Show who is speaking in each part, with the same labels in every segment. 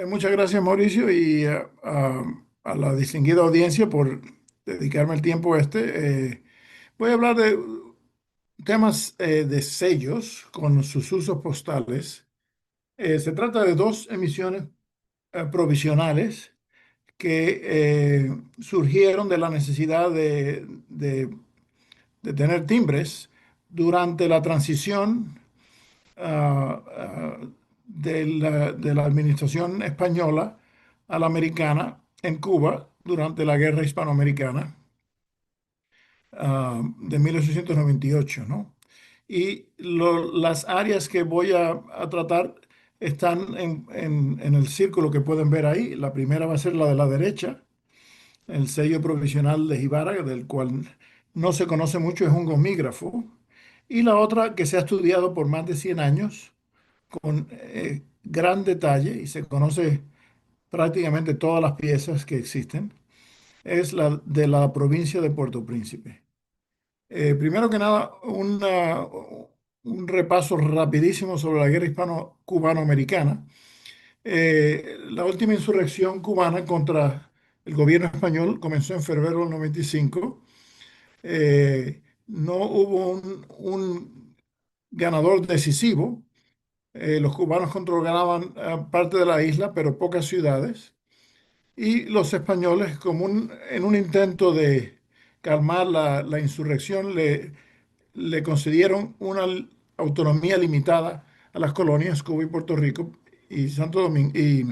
Speaker 1: Muchas gracias, Mauricio, y a la distinguida audiencia por dedicarme el tiempo voy a hablar de temas de sellos con sus usos postales. Se trata de dos emisiones provisionales que surgieron de la necesidad de tener timbres durante la transición de la administración española a la americana en Cuba durante la guerra hispanoamericana de 1898, ¿no? Y las áreas que voy a tratar están en el círculo que pueden ver ahí. La primera va a ser la de la derecha, el sello provisional de Jibara, del cual no se conoce mucho, es un gomígrafo. Y la otra que se ha estudiado por más de 100 años con gran detalle y se conoce prácticamente todas las piezas que existen, es la de la provincia de Puerto Príncipe. Primero que nada, un repaso rapidísimo sobre la guerra hispano-cubano-americana. La última insurrección cubana contra el gobierno español comenzó en febrero del 95. No hubo un ganador decisivo. Los cubanos controlaban parte de la isla, pero pocas ciudades. Y los españoles, en un intento de calmar la insurrección, le concedieron una autonomía limitada a las colonias Cuba y Puerto Rico y Santo Domingo y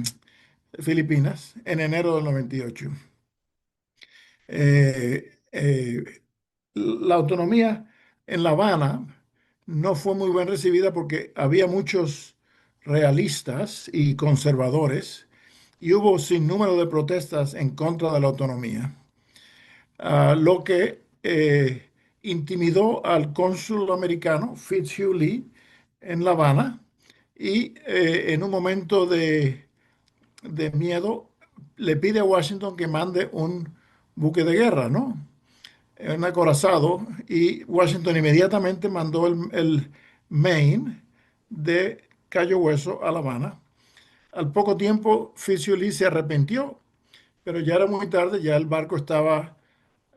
Speaker 1: Filipinas en enero del 98. La autonomía en La Habana no fue muy bien recibida porque había muchos realistas y conservadores y hubo sin número de protestas en contra de la autonomía, lo que intimidó al cónsul americano Fitzhugh Lee en La Habana y en un momento de miedo le pide a Washington que mande un buque de guerra, ¿no? Un acorazado, y Washington inmediatamente mandó el Maine de Cayo Hueso a La Habana. Al poco tiempo, Fitzhugh Lee se arrepintió, pero ya era muy tarde, ya el barco estaba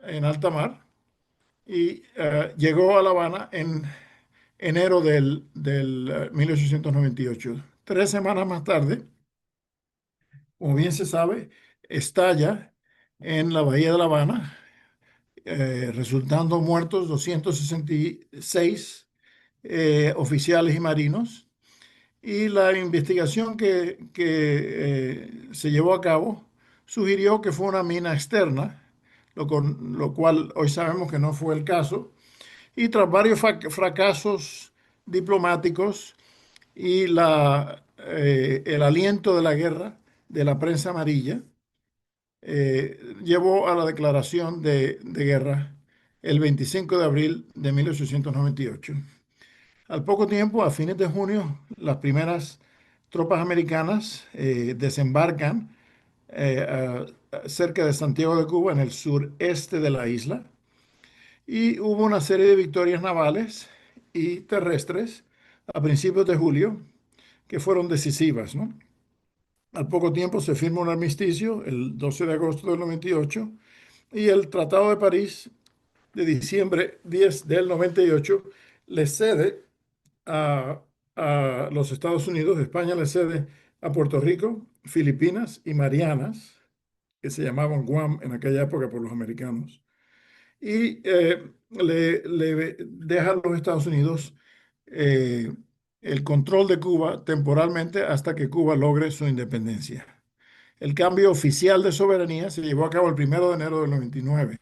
Speaker 1: en alta mar y llegó a La Habana en enero del 1898. 3 semanas más tarde, como bien se sabe, estalla en la bahía de La Habana, resultando muertos 266 oficiales y marinos. Y la investigación que se llevó a cabo sugirió que fue una mina externa, lo cual hoy sabemos que no fue el caso. Y tras varios fracasos diplomáticos y el aliento de la guerra de la prensa amarilla, llevó a la declaración de guerra el 25 de abril de 1898. Al poco tiempo, a fines de junio, las primeras tropas americanas desembarcan cerca de Santiago de Cuba, en el sureste de la isla, y hubo una serie de victorias navales y terrestres a principios de julio que fueron decisivas, ¿no? Al poco tiempo se firma un armisticio, el 12 de agosto del 98, y el Tratado de París de diciembre 10 del 98 le cede a, a los Estados Unidos. España le cede a Puerto Rico, Filipinas y Marianas, que se llamaban Guam en aquella época por los americanos, y le deja a los Estados Unidos eh, el control de Cuba temporalmente hasta que Cuba logre su independencia. El cambio oficial de soberanía se llevó a cabo el 1 de enero del 99,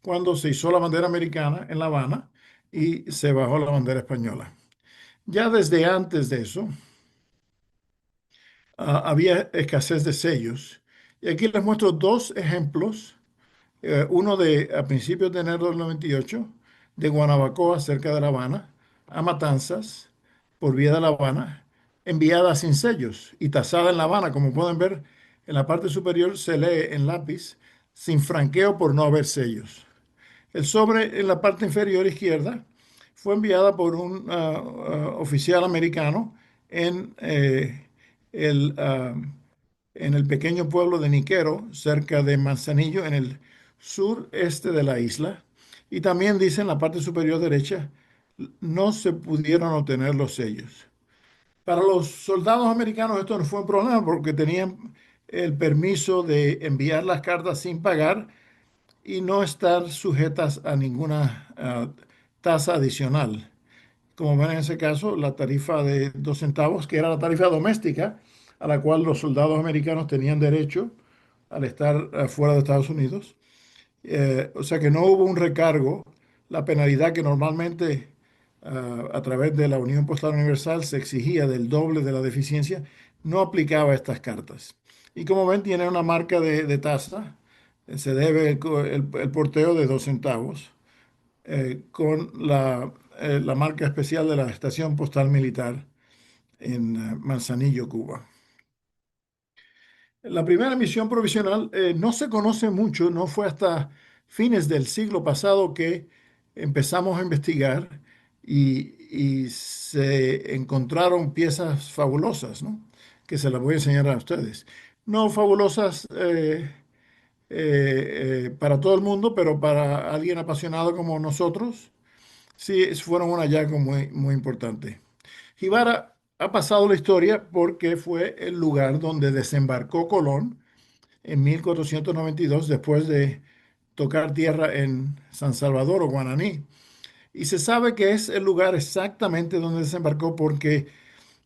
Speaker 1: cuando se izó la bandera americana en La Habana y se bajó la bandera española. Ya desde antes de eso, había escasez de sellos. Y aquí les muestro dos ejemplos. Uno a principios de enero del 98, de Guanabacoa, cerca de La Habana, a Matanzas, por vía de La Habana, enviada sin sellos y tasada en La Habana. Como pueden ver, en la parte superior se lee en lápiz, sin franqueo por no haber sellos. El sobre en la parte inferior izquierda fue enviada por un oficial americano en el en el pequeño pueblo de Niquero, cerca de Manzanillo, en el sureste de la isla. Y también dice en la parte superior derecha, no se pudieron obtener los sellos. Para los soldados americanos esto no fue un problema porque tenían el permiso de enviar las cartas sin pagar y no estar sujetas a ninguna tasa adicional. Como ven en ese caso, la tarifa de 2 centavos, que era la tarifa doméstica a la cual los soldados americanos tenían derecho al estar fuera de Estados Unidos. O sea que no hubo un recargo. La penalidad que normalmente a través de la Unión Postal Universal se exigía del doble de la deficiencia, no aplicaba a estas cartas. Y como ven, tiene una marca de tasa. Se debe el porteo de 2 centavos con la marca especial de la Estación Postal Militar en Manzanillo, Cuba. La primera misión provisional no se conoce mucho, no fue hasta fines del siglo pasado que empezamos a investigar y se encontraron piezas fabulosas, ¿no? Que se las voy a enseñar a ustedes. No fabulosas para todo el mundo, pero para alguien apasionado como nosotros, sí fueron un hallazgo muy, muy importante. Jibara ha pasado la historia porque fue el lugar donde desembarcó Colón en 1492 después de tocar tierra en San Salvador o Guananí. Y se sabe que es el lugar exactamente donde desembarcó porque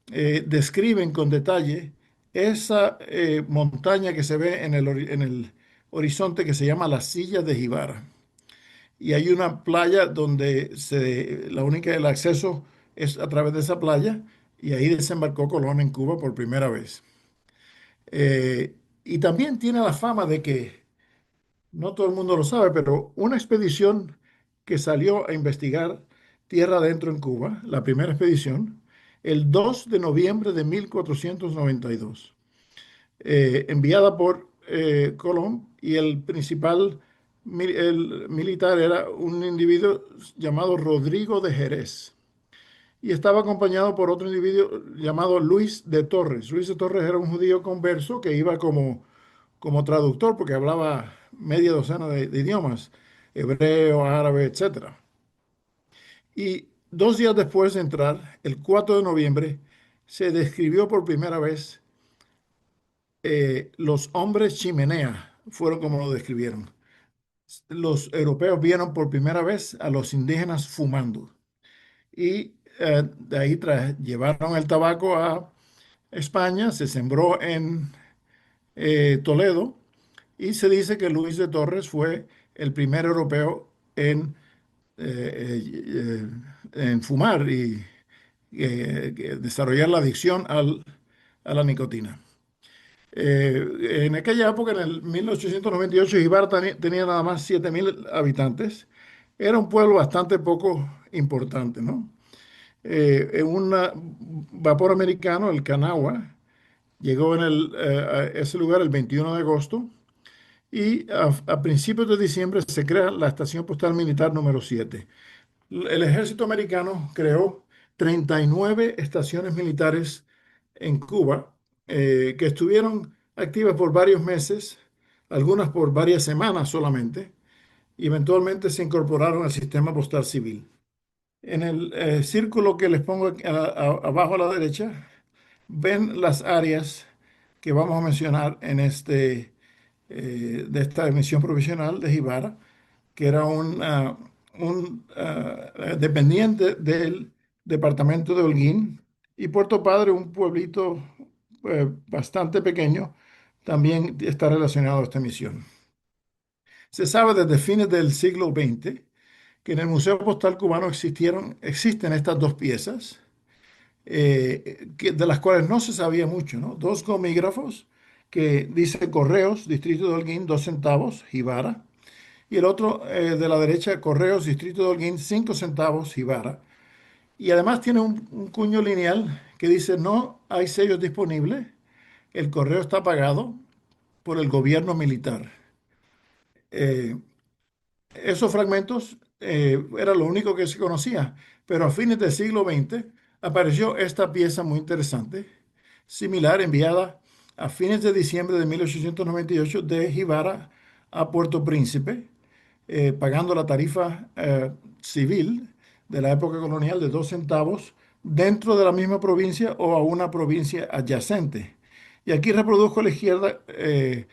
Speaker 1: describen con detalle esa montaña que se ve en el horizonte que se llama la Silla de Jibara. Y hay una playa donde la única, el acceso es a través de esa playa y ahí desembarcó Colón en Cuba por primera vez. Y también tiene la fama de que no todo el mundo lo sabe, pero una expedición que salió a investigar tierra adentro en Cuba, la primera expedición, el 2 de noviembre de 1492, enviada por Colón y el principal el militar era un individuo llamado Rodrigo de Jerez y estaba acompañado por otro individuo llamado Luis de Torres. Luis de Torres era un judío converso que iba como traductor porque hablaba media docena de idiomas, hebreo, árabe, etcétera. Y 2 días después de entrar, el 4 de noviembre, se describió por primera vez los hombres chimenea, fueron como lo describieron. Los europeos vieron por primera vez a los indígenas fumando y de ahí llevaron el tabaco a España, se sembró en Toledo. Y se dice que Luis de Torres fue el primer europeo en fumar y desarrollar la adicción a la nicotina. En aquella época, en el 1898, Ibar tenía nada más 7.000 habitantes. Era un pueblo bastante poco importante, ¿no? En un vapor americano, el Kanawha, llegó a ese lugar el 21 de agosto. Y a principios de diciembre se crea la Estación Postal Militar número 7. El ejército americano creó 39 estaciones militares en Cuba que estuvieron activas por varios meses, algunas por varias semanas solamente, y eventualmente se incorporaron al sistema postal civil. En el círculo que les pongo abajo a la derecha, ven las áreas que vamos a mencionar de esta emisión provisional de Jibara, que era un dependiente del departamento de Holguín, y Puerto Padre, un pueblito bastante pequeño, también está relacionado a esta misión. Se sabe desde fines del siglo XX que en el Museo Postal Cubano existen estas dos piezas, de las cuales no se sabía mucho, ¿no? Dos gomígrafos que dice Correos, Distrito de Holguín, 2 centavos, Jibara, y el otro de la derecha, Correos, Distrito de Holguín, 5 centavos, Jibara. Y además tiene un cuño lineal que dice no hay sellos disponibles, el correo está pagado por el gobierno militar. Eh, Esos fragmentos era lo único que se conocía, pero a fines del siglo XX apareció esta pieza muy interesante, similar, enviada a fines de diciembre de 1898 de Jibara a Puerto Príncipe, pagando la tarifa civil de la época colonial de 2 centavos dentro de la misma provincia o a una provincia adyacente. Y aquí reproduzco a la izquierda el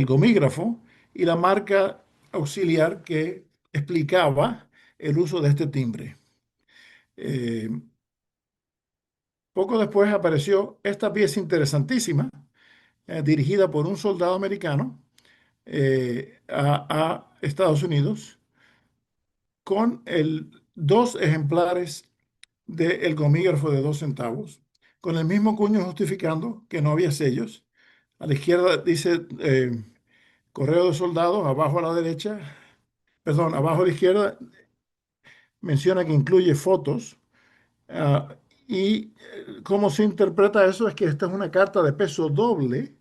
Speaker 1: gomígrafo y la marca auxiliar que explicaba el uso de este timbre. Eh, Poco después apareció esta pieza interesantísima, dirigida por un soldado americano a Estados Unidos, con dos ejemplares del gomígrafo de 2 centavos, con el mismo cuño justificando que no había sellos. A la izquierda dice correo de soldados, abajo a la derecha, perdón, abajo a la izquierda menciona que incluye fotos. ah, y cómo se interpreta eso es que esta es una carta de peso doble,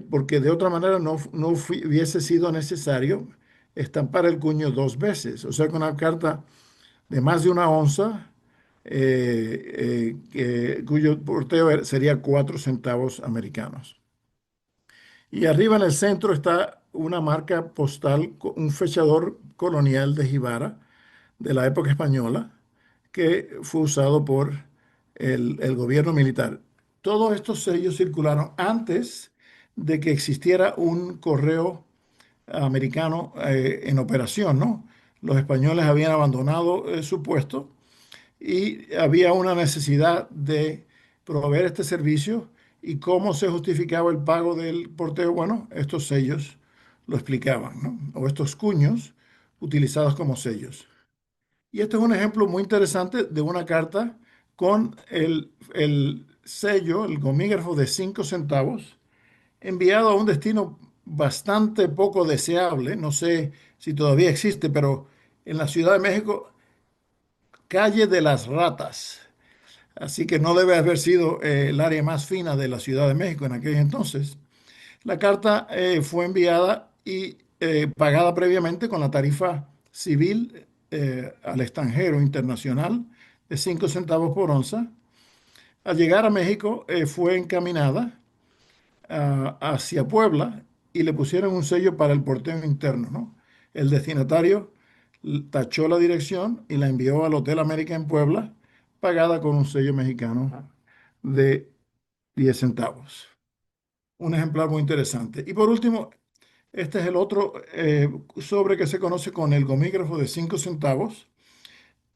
Speaker 1: porque de otra manera no hubiese sido necesario estampar el cuño 2 veces. O sea que una carta de más de 1 onza, cuyo porteo sería 4 centavos americanos. Y arriba en el centro está una marca postal, un fechador colonial de Jibara de la época española, que fue usado por el gobierno militar. Todos estos sellos circularon antes de que existiera un correo americano en operación, ¿no? Los españoles habían abandonado su puesto y había una necesidad de proveer este servicio. ¿Y cómo se justificaba el pago del porteo? Bueno, estos sellos lo explicaban, ¿no? O estos cuños utilizados como sellos. Y este es un ejemplo muy interesante de una carta con el sello, el gomígrafo de 5 centavos, enviado a un destino bastante poco deseable. No sé si todavía existe, pero en la Ciudad de México, calle de las Ratas. Así que no debe haber sido el área más fina de la Ciudad de México en aquel entonces. La carta fue enviada y pagada previamente con la tarifa civil al extranjero internacional de 5 centavos por onza. Al llegar a México fue encaminada hacia Puebla y le pusieron un sello para el porteo interno, ¿no? El destinatario tachó la dirección y la envió al Hotel América en Puebla, pagada con un sello mexicano de 10 centavos. Un ejemplar muy interesante. Y por último, este es el otro sobre que se conoce con el gomígrafo de 5 centavos.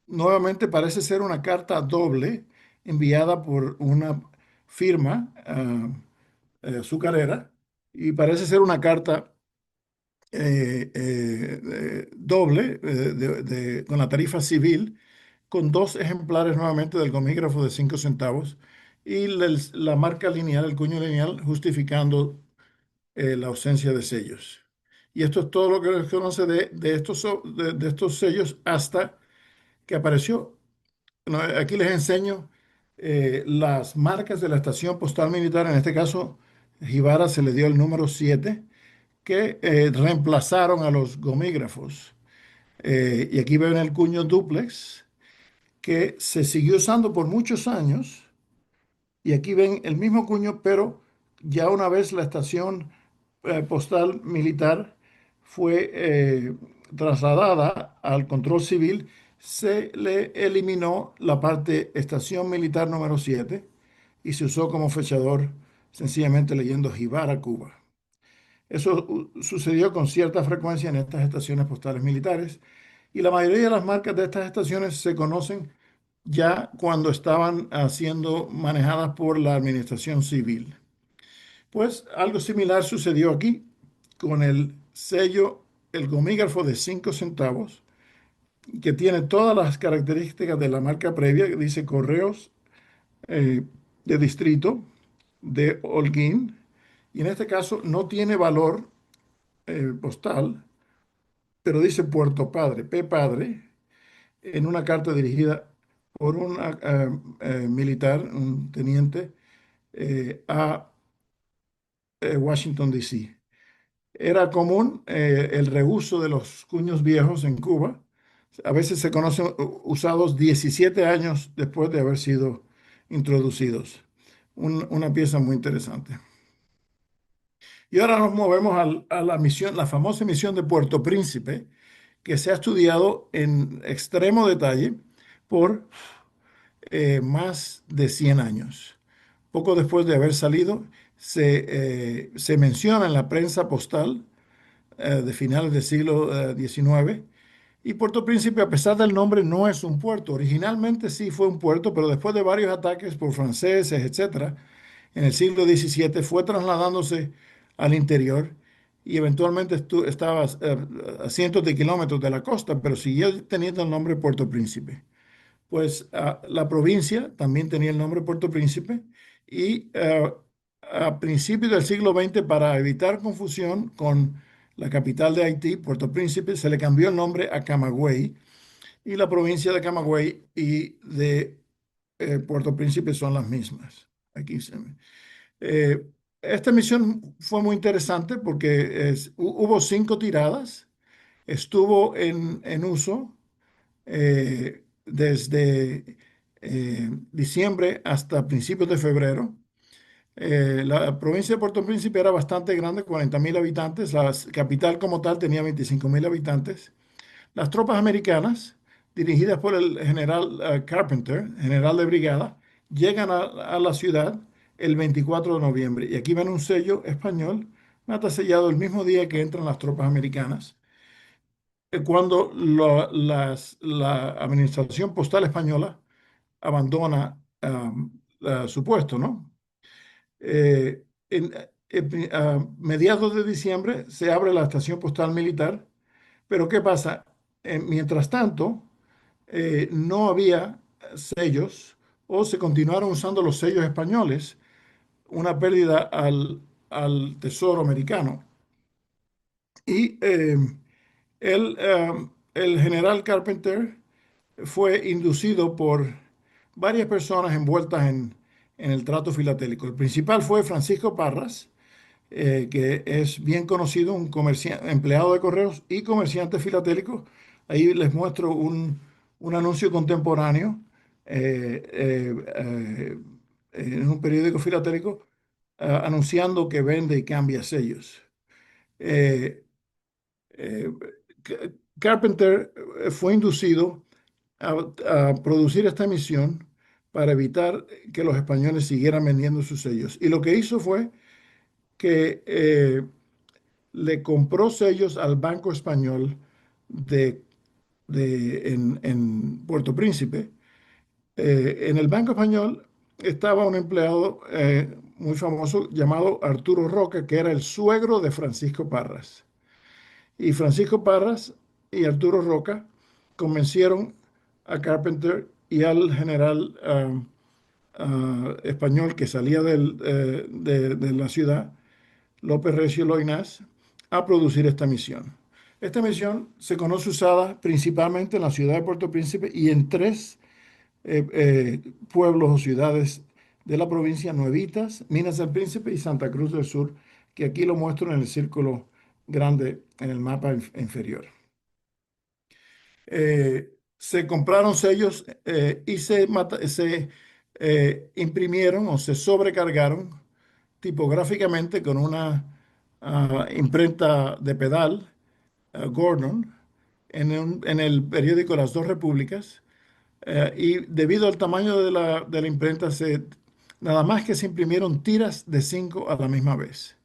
Speaker 1: Nuevamente parece ser una carta doble enviada por una firma azucarera y parece ser una carta doble con la tarifa civil, con dos ejemplares nuevamente del gomígrafo de 5 centavos y la marca lineal, el cuño lineal, justificando la ausencia de sellos. Y esto es todo lo que se conoce de estos sellos hasta que apareció. Bueno, aquí les enseño las marcas de la estación postal militar. En este caso, Jibara se le dio el número 7, que reemplazaron a los gomígrafos. Y aquí ven el cuño duplex, que se siguió usando por muchos años. Y aquí ven el mismo cuño, pero ya una vez la estación postal militar fue trasladada al control civil, se le eliminó la parte estación militar número 7 y se usó como fechador sencillamente leyendo Jibara, Cuba. Eso sucedió con cierta frecuencia en estas estaciones postales militares y la mayoría de las marcas de estas estaciones se conocen ya cuando estaban siendo manejadas por la administración civil. Pues algo similar sucedió aquí con el sello, el gomígrafo de 5 centavos, que tiene todas las características de la marca previa, que dice correos eh, de distrito de Holguín, y en este caso no tiene valor postal, pero dice Puerto Padre, P. Padre, en una carta dirigida por un militar, un teniente, a Washington, D.C. Era común el reuso de los cuños viejos en Cuba. A veces se conocen usados 17 años después de haber sido introducidos. una pieza muy interesante. Y ahora nos movemos a la misión, la famosa misión de Puerto Príncipe, que se ha estudiado en extremo detalle por más de 100 años. Poco después de haber salido, se menciona en la prensa postal de finales del siglo XIX. Y Puerto Príncipe, a pesar del nombre, no es un puerto. Originalmente sí fue un puerto, pero después de varios ataques por franceses, etcétera, en el siglo XVII fue trasladándose al interior y eventualmente estaba a cientos de kilómetros de la costa, pero siguió teniendo el nombre Puerto Príncipe. Pues la provincia también tenía el nombre Puerto Príncipe y a principios del siglo XX, para evitar confusión con la capital de Haití, Puerto Príncipe, se le cambió el nombre a Camagüey y la provincia de Camagüey y de Puerto Príncipe son las mismas. Aquí se me- eh, Esta misión fue muy interesante porque hubo 5 tiradas, estuvo en uso desde diciembre hasta principios de febrero. La provincia de Puerto Príncipe era bastante grande, 40.000 habitantes. La capital como tal tenía 25.000 habitantes. Las tropas americanas, dirigidas por el general Carpenter, general de brigada, llegan a la ciudad el 24 de noviembre. Y aquí ven un sello español, mata sellado el mismo día que entran las tropas americanas. Cuando la administración postal española abandona su puesto, ¿no? A mediados de diciembre se abre la estación postal militar, pero ¿qué pasa? Mientras tanto, no había sellos o se continuaron usando los sellos españoles, una pérdida al tesoro americano. Y el general Carpenter fue inducido por varias personas envueltas en el trato filatélico. El principal fue Francisco Parras, que es bien conocido, un empleado de correos y comerciante filatélico. Ahí les muestro un anuncio contemporáneo eh, eh, eh, en un periódico filatélico anunciando que vende y cambia sellos. Eh, eh, Carpenter fue inducido a producir esta emisión para evitar que los españoles siguieran vendiendo sus sellos. Y lo que hizo fue que le compró sellos al Banco Español de, en Puerto Príncipe. En el Banco Español estaba un empleado muy famoso llamado Arturo Roca, que era el suegro de Francisco Parras. Y Francisco Parras y Arturo Roca convencieron a Carpenter y al general español que salía de la ciudad, López Recio Loinás, a producir esta misión. Esta misión se conoce usada principalmente en la ciudad de Puerto Príncipe y en 3 pueblos o ciudades de la provincia: Nuevitas, Minas del Príncipe y Santa Cruz del Sur, que aquí lo muestro en el círculo grande en el mapa inferior. Se compraron sellos y se imprimieron o se sobrecargaron tipográficamente con una imprenta de pedal, Gordon, en el periódico Las Dos Repúblicas. Y debido al tamaño de la imprenta, nada más que se imprimieron tiras de 5 a la misma vez.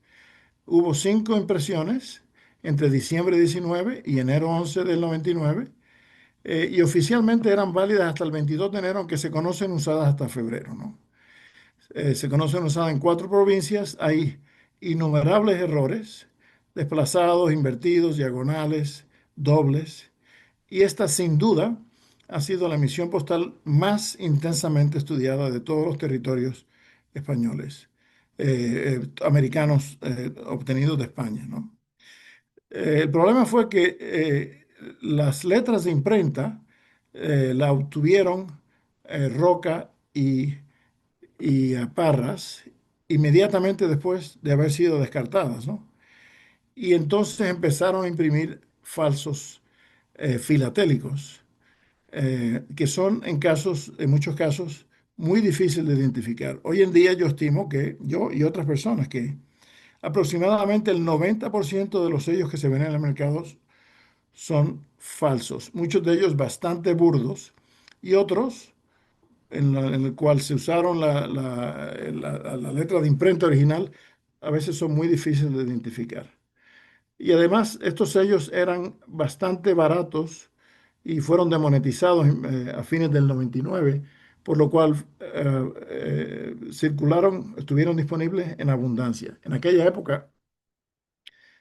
Speaker 1: Hubo 5 impresiones entre diciembre 19 y enero 11 del 99, y oficialmente eran válidas hasta el 22 de enero, aunque se conocen usadas hasta febrero, ¿no? Se conocen usadas en 4 provincias. Hay innumerables errores, desplazados, invertidos, diagonales, dobles. Y esta, sin duda, ha sido la misión postal más intensamente estudiada de todos los territorios españoles, americanos, obtenidos de España, ¿no? El problema fue que las letras de imprenta la obtuvieron Roca y Parras inmediatamente después de haber sido descartadas, ¿no? Y entonces empezaron a imprimir falsos filatélicos, que son en muchos casos, muy difícil de identificar. Hoy en día yo estimo que yo y otras personas que aproximadamente el 90% de los sellos que se ven en el mercado son falsos, muchos de ellos bastante burdos y otros en el cual se usaron la letra de imprenta original, a veces son muy difíciles de identificar. Y además, estos sellos eran bastante baratos y fueron demonetizados a fines del 99, por lo cual circularon, estuvieron disponibles en abundancia. En aquella época,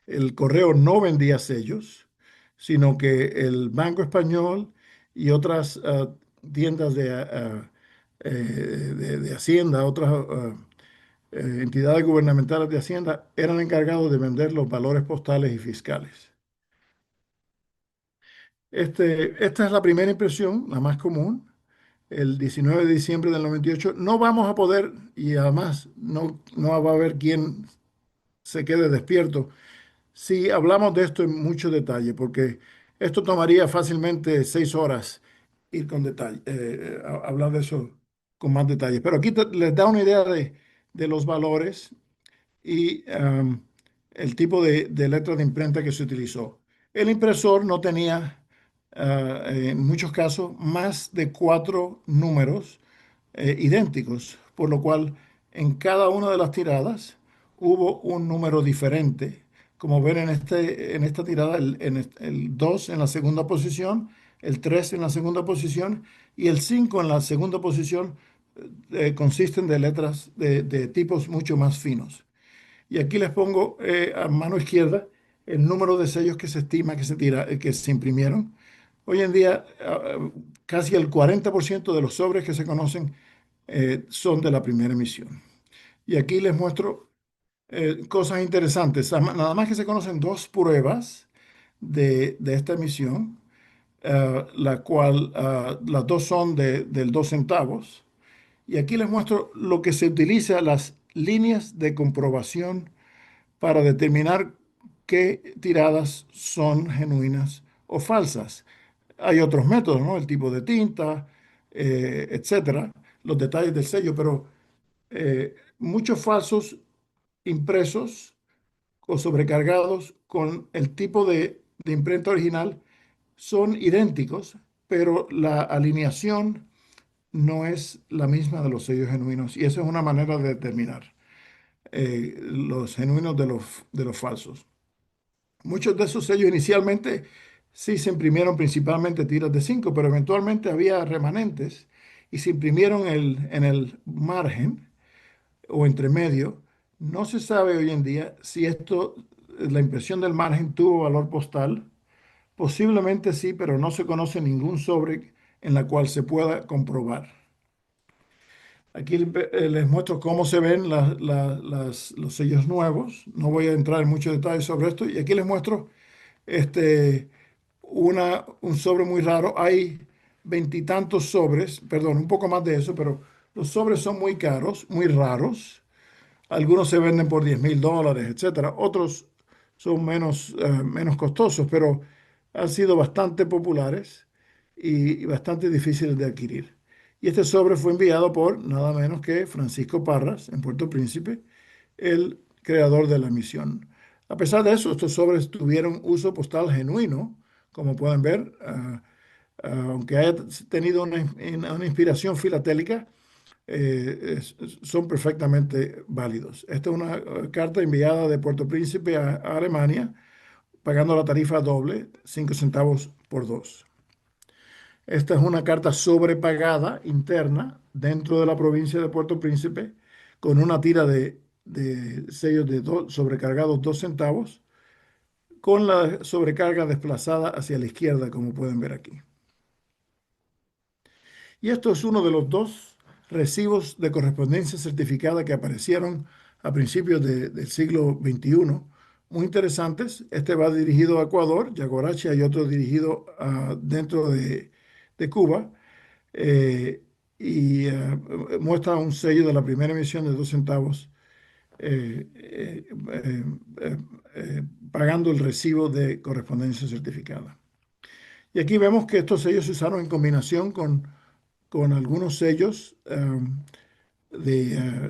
Speaker 1: el correo no vendía sellos, sino que el Banco Español y otras tiendas de Hacienda, otras entidades gubernamentales de Hacienda, eran encargados de vender los valores postales y fiscales. Esta es la primera impresión, la más común, el 19 de diciembre del 98. No vamos a poder, y además no va a haber quien se quede despierto si hablamos de esto en mucho detalle, porque esto tomaría fácilmente 6 horas ir con detalle, hablar de eso con más detalle. Pero aquí les da una idea de los valores y el tipo de letra de imprenta que se utilizó. El impresor no tenía, en muchos casos, más de 4 números idénticos, por lo cual en cada una de las tiradas hubo un número diferente. Como ven en esta tirada, el 2 en la segunda posición, el 3 en la segunda posición y el 5 en la segunda posición consisten de letras de tipos mucho más finos. Y aquí les pongo a mano izquierda el número de sellos que se estima que se imprimieron. Hoy en día, casi el 40% de los sobres que se conocen son de la primera emisión. Y aquí les muestro cosas interesantes. Nada más que se conocen dos pruebas de esta emisión, la cual las dos son del 2 centavos. Y aquí les muestro lo que se utiliza, las líneas de comprobación para determinar qué tiradas son genuinas o falsas. Hay otros métodos, ¿no? El tipo de tinta, etcétera, los detalles del sello, pero muchos falsos impresos o sobrecargados con el tipo de imprenta original son idénticos, pero la alineación no es la misma de los sellos genuinos y esa es una manera de determinar los genuinos de los falsos. Muchos de esos sellos inicialmente sí se imprimieron principalmente tiras de 5, pero eventualmente había remanentes y se imprimieron en el margen o entre medio. No se sabe hoy en día si la impresión del margen tuvo valor postal. Posiblemente sí, pero no se conoce ningún sobre en la cual se pueda comprobar. Aquí les muestro cómo se ven los sellos nuevos. No voy a entrar en muchos detalles sobre esto. Y aquí les muestro este, un sobre muy raro. Hay veintitantos sobres, perdón, un poco más de eso, pero los sobres son muy caros, muy raros. Algunos se venden por $10,000, etcétera. Otros son menos costosos, pero han sido bastante populares y bastante difíciles de adquirir. Y este sobre fue enviado por nada menos que Francisco Parras en Puerto Príncipe, el creador de la misión. A pesar de eso, estos sobres tuvieron uso postal genuino, como pueden ver, aunque haya tenido una inspiración filatélica, son perfectamente válidos. Esta es una carta enviada de Puerto Príncipe a Alemania, pagando la tarifa doble, 5 centavos por dos. Esta es una carta sobrepagada interna dentro de la provincia de Puerto Príncipe, con una tira de sellos sobrecargados 2 centavos, con la sobrecarga desplazada hacia la izquierda, como pueden ver aquí. Y esto es uno de los dos recibos de correspondencia certificada que aparecieron a principios del siglo XXI, muy interesantes. Este va dirigido a Ecuador, Yagoracha, y otro dirigido dentro de Cuba, eh, y muestra un sello de la primera emisión de 2 centavos, eh, eh, eh, eh, pagando el recibo de correspondencia certificada. Y aquí vemos que estos sellos se usaron en combinación con con algunos sellos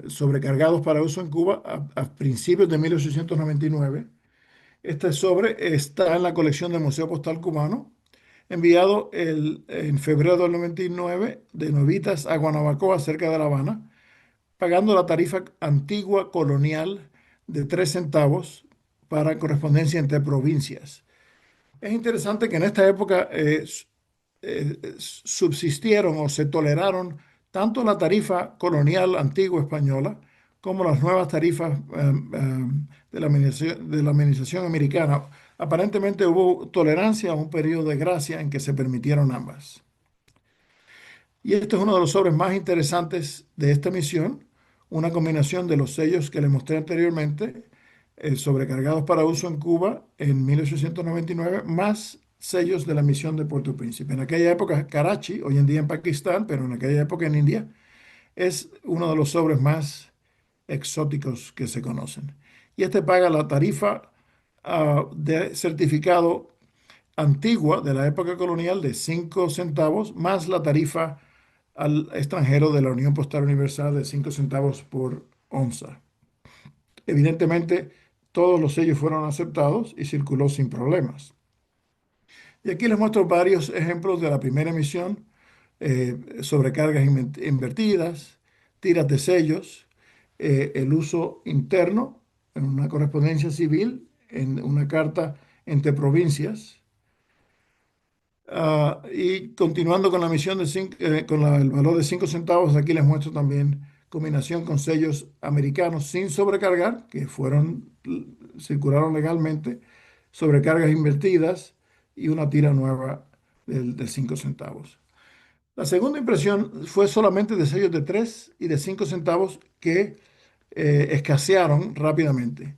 Speaker 1: sobrecargados para uso en Cuba a principios de 1899. Este sobre está en la colección del Museo Postal Cubano, enviado en febrero del 99 de Nuevitas a Guanabacoa, cerca de La Habana, pagando la tarifa antigua colonial de 3 centavos para correspondencia entre provincias. Es interesante que en esta época subsistieron o se toleraron tanto la tarifa colonial antigua española como las nuevas tarifas de la administración americana. Aparentemente hubo tolerancia a un periodo de gracia en que se permitieron ambas. Y este es uno de los sobres más interesantes de esta misión, una combinación de los sellos que les mostré anteriormente, sobrecargados para uso en Cuba en 1899, más sellos de la misión de Puerto Príncipe. En aquella época, Karachi, hoy en día en Pakistán, pero en aquella época en India, es uno de los sobres más exóticos que se conocen. Y este paga la tarifa de certificado antigua de la época colonial de 5 centavos, más la tarifa al extranjero de la Unión Postal Universal de 5 centavos por onza. Evidentemente, todos los sellos fueron aceptados y circuló sin problemas. Y aquí les muestro varios ejemplos de la primera emisión, sobrecargas invertidas, tiras de sellos, el uso interno en una correspondencia civil, en una carta entre provincias. Y continuando con la misión el valor de 5 centavos, aquí les muestro también combinación con sellos americanos sin sobrecargar, que circularon legalmente, sobrecargas invertidas y una tira nueva de 5 centavos. La segunda impresión fue solamente de sellos de 3 y de 5 centavos que escasearon rápidamente.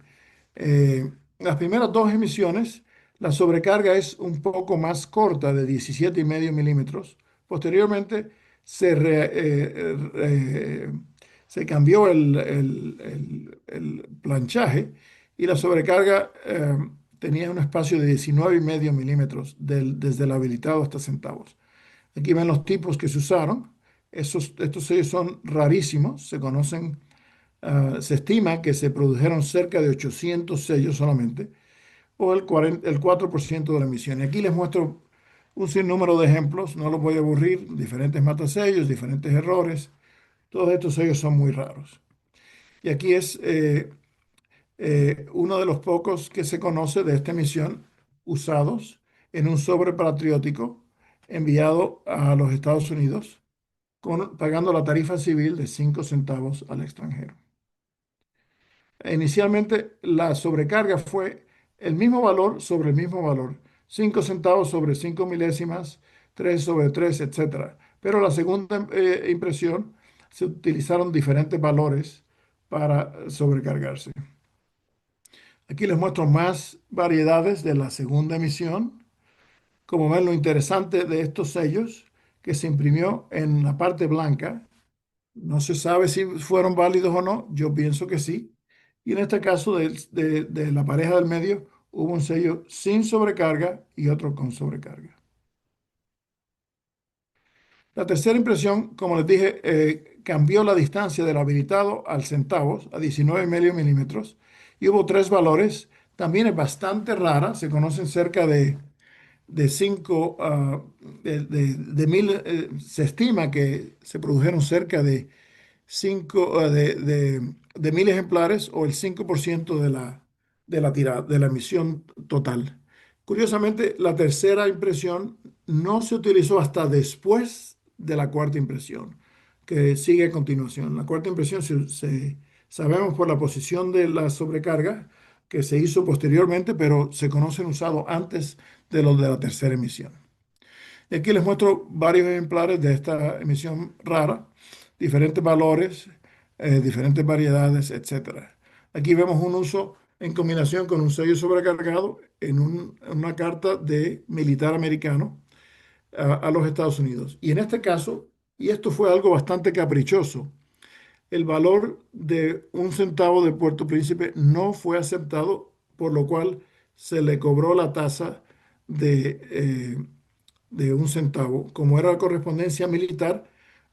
Speaker 1: Las primeras dos emisiones, la sobrecarga es un poco más corta, de 17,5 milímetros. Posteriormente se cambió el planchaje y la sobrecarga tenía un espacio de 19,5 milímetros desde el habilitado hasta centavos. Aquí ven los tipos que se usaron. Estos sellos son rarísimos, se estima que se produjeron cerca de 800 sellos solamente, o el 4% de la emisión. Y aquí les muestro un sinnúmero de ejemplos, no los voy a aburrir, diferentes matasellos, diferentes errores. Todos estos sellos son muy raros. Y aquí es uno de los pocos que se conoce de esta emisión usados en un sobre patriótico enviado a los Estados Unidos, pagando la tarifa civil de 5 centavos al extranjero. Inicialmente la sobrecarga fue el mismo valor sobre el mismo valor, 5 centavos sobre 5 milésimas, 3 sobre 3, etcétera. Pero la segunda impresión se utilizaron diferentes valores para sobrecargarse. Aquí les muestro más variedades de la segunda emisión. Como ven, lo interesante de estos sellos que se imprimió en la parte blanca, no se sabe si fueron válidos o no, yo pienso que sí. Y en este caso de la pareja del medio hubo un sello sin sobrecarga y otro con sobrecarga. La tercera impresión, como les dije, cambió la distancia del habilitado al centavos a 19,5 milímetros y hubo tres valores. También es bastante rara, se conocen cerca de 5, de 1000, se estima que se produjeron cerca de 5, de 1000 ejemplares o el 5% de la emisión total. Curiosamente, la tercera impresión no se utilizó hasta después de la cuarta impresión, que sigue a continuación. La cuarta impresión sabemos por la posición de la sobrecarga que se hizo posteriormente, pero se conocen usados antes de los de la tercera emisión. Y aquí les muestro varios ejemplares de esta emisión rara, diferentes valores, diferentes variedades, etcétera. Aquí vemos un uso en combinación con un sello sobrecargado en una carta de militar americano a los Estados Unidos. Y en este caso, y esto fue algo bastante caprichoso, el valor de 1 centavo de Puerto Príncipe no fue aceptado, por lo cual se le cobró la tasa de 1 centavo. Como era correspondencia militar,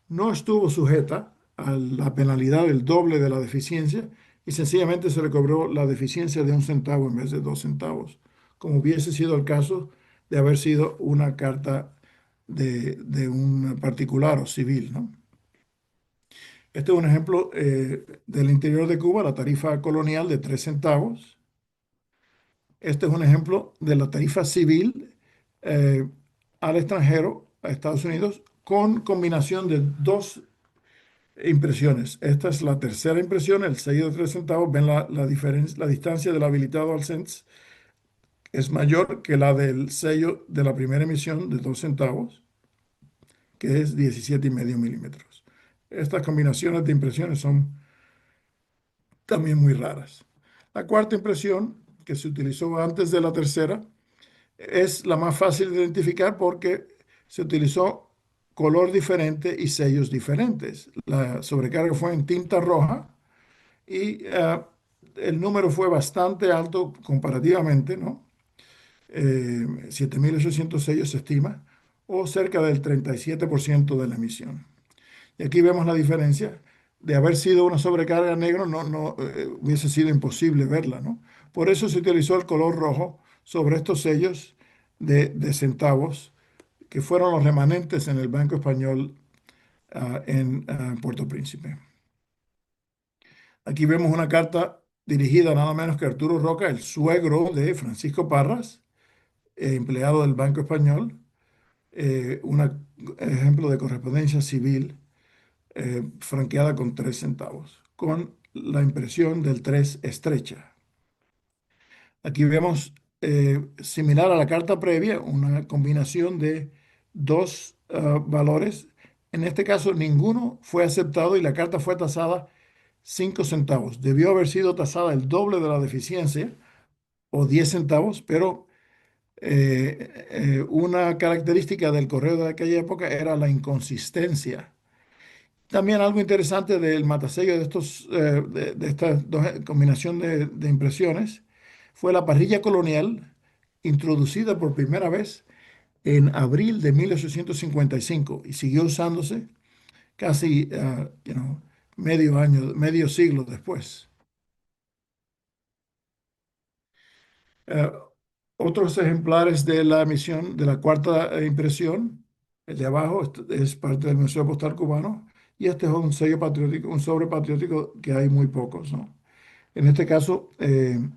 Speaker 1: no estuvo sujeta a la penalidad del doble de la deficiencia y sencillamente se le cobró la deficiencia de 1 centavo en vez de 2 centavos, como hubiese sido el caso de haber sido una carta de un particular o civil, ¿no? Este es un ejemplo del interior de Cuba, la tarifa colonial de 3 centavos. Este es un ejemplo de la tarifa civil eh, al extranjero, a Estados Unidos, con combinación de dos impresiones. Esta es la tercera impresión, el sello de 3 centavos. Ven la diferencia, la distancia del habilitado al CENS es mayor que la del sello de la primera emisión de 2 centavos, que es 17,5 milímetros. Estas combinaciones de impresiones son también muy raras. La cuarta impresión, que se utilizó antes de la tercera, es la más fácil de identificar porque se utilizó color diferente y sellos diferentes. La sobrecarga fue en tinta roja y el número fue bastante alto comparativamente, ¿no? 7.800 sellos se estima, o cerca del 37% de la emisión. Y aquí vemos la diferencia. De haber sido una sobrecarga negro, hubiese sido imposible verla, ¿no? Por eso se utilizó el color rojo sobre estos sellos de centavos, que fueron los remanentes en el Banco Español en Puerto Príncipe. Aquí vemos una carta dirigida nada menos que a Arturo Roca, el suegro de Francisco Parras, empleado del Banco Español, un ejemplo de correspondencia civil franqueada con 3 centavos, con la impresión del 3 estrecha. Aquí vemos, similar a la carta previa, una combinación de dos valores. En este caso, ninguno fue aceptado y la carta fue tasada 5 centavos. Debió haber sido tasada el doble de la deficiencia o 10 centavos, pero una característica del correo de aquella época era la inconsistencia. También algo interesante del matasello de esta combinación de impresiones fue la parrilla colonial introducida por primera vez en abril de 1855 y siguió usándose casi medio año, medio siglo después. Eh, Otros ejemplares de la emisión de la cuarta impresión, el de abajo, es parte del Museo Postal Cubano y este es un sello patriótico, un sobre patriótico que hay muy pocos, ¿no? En este caso, de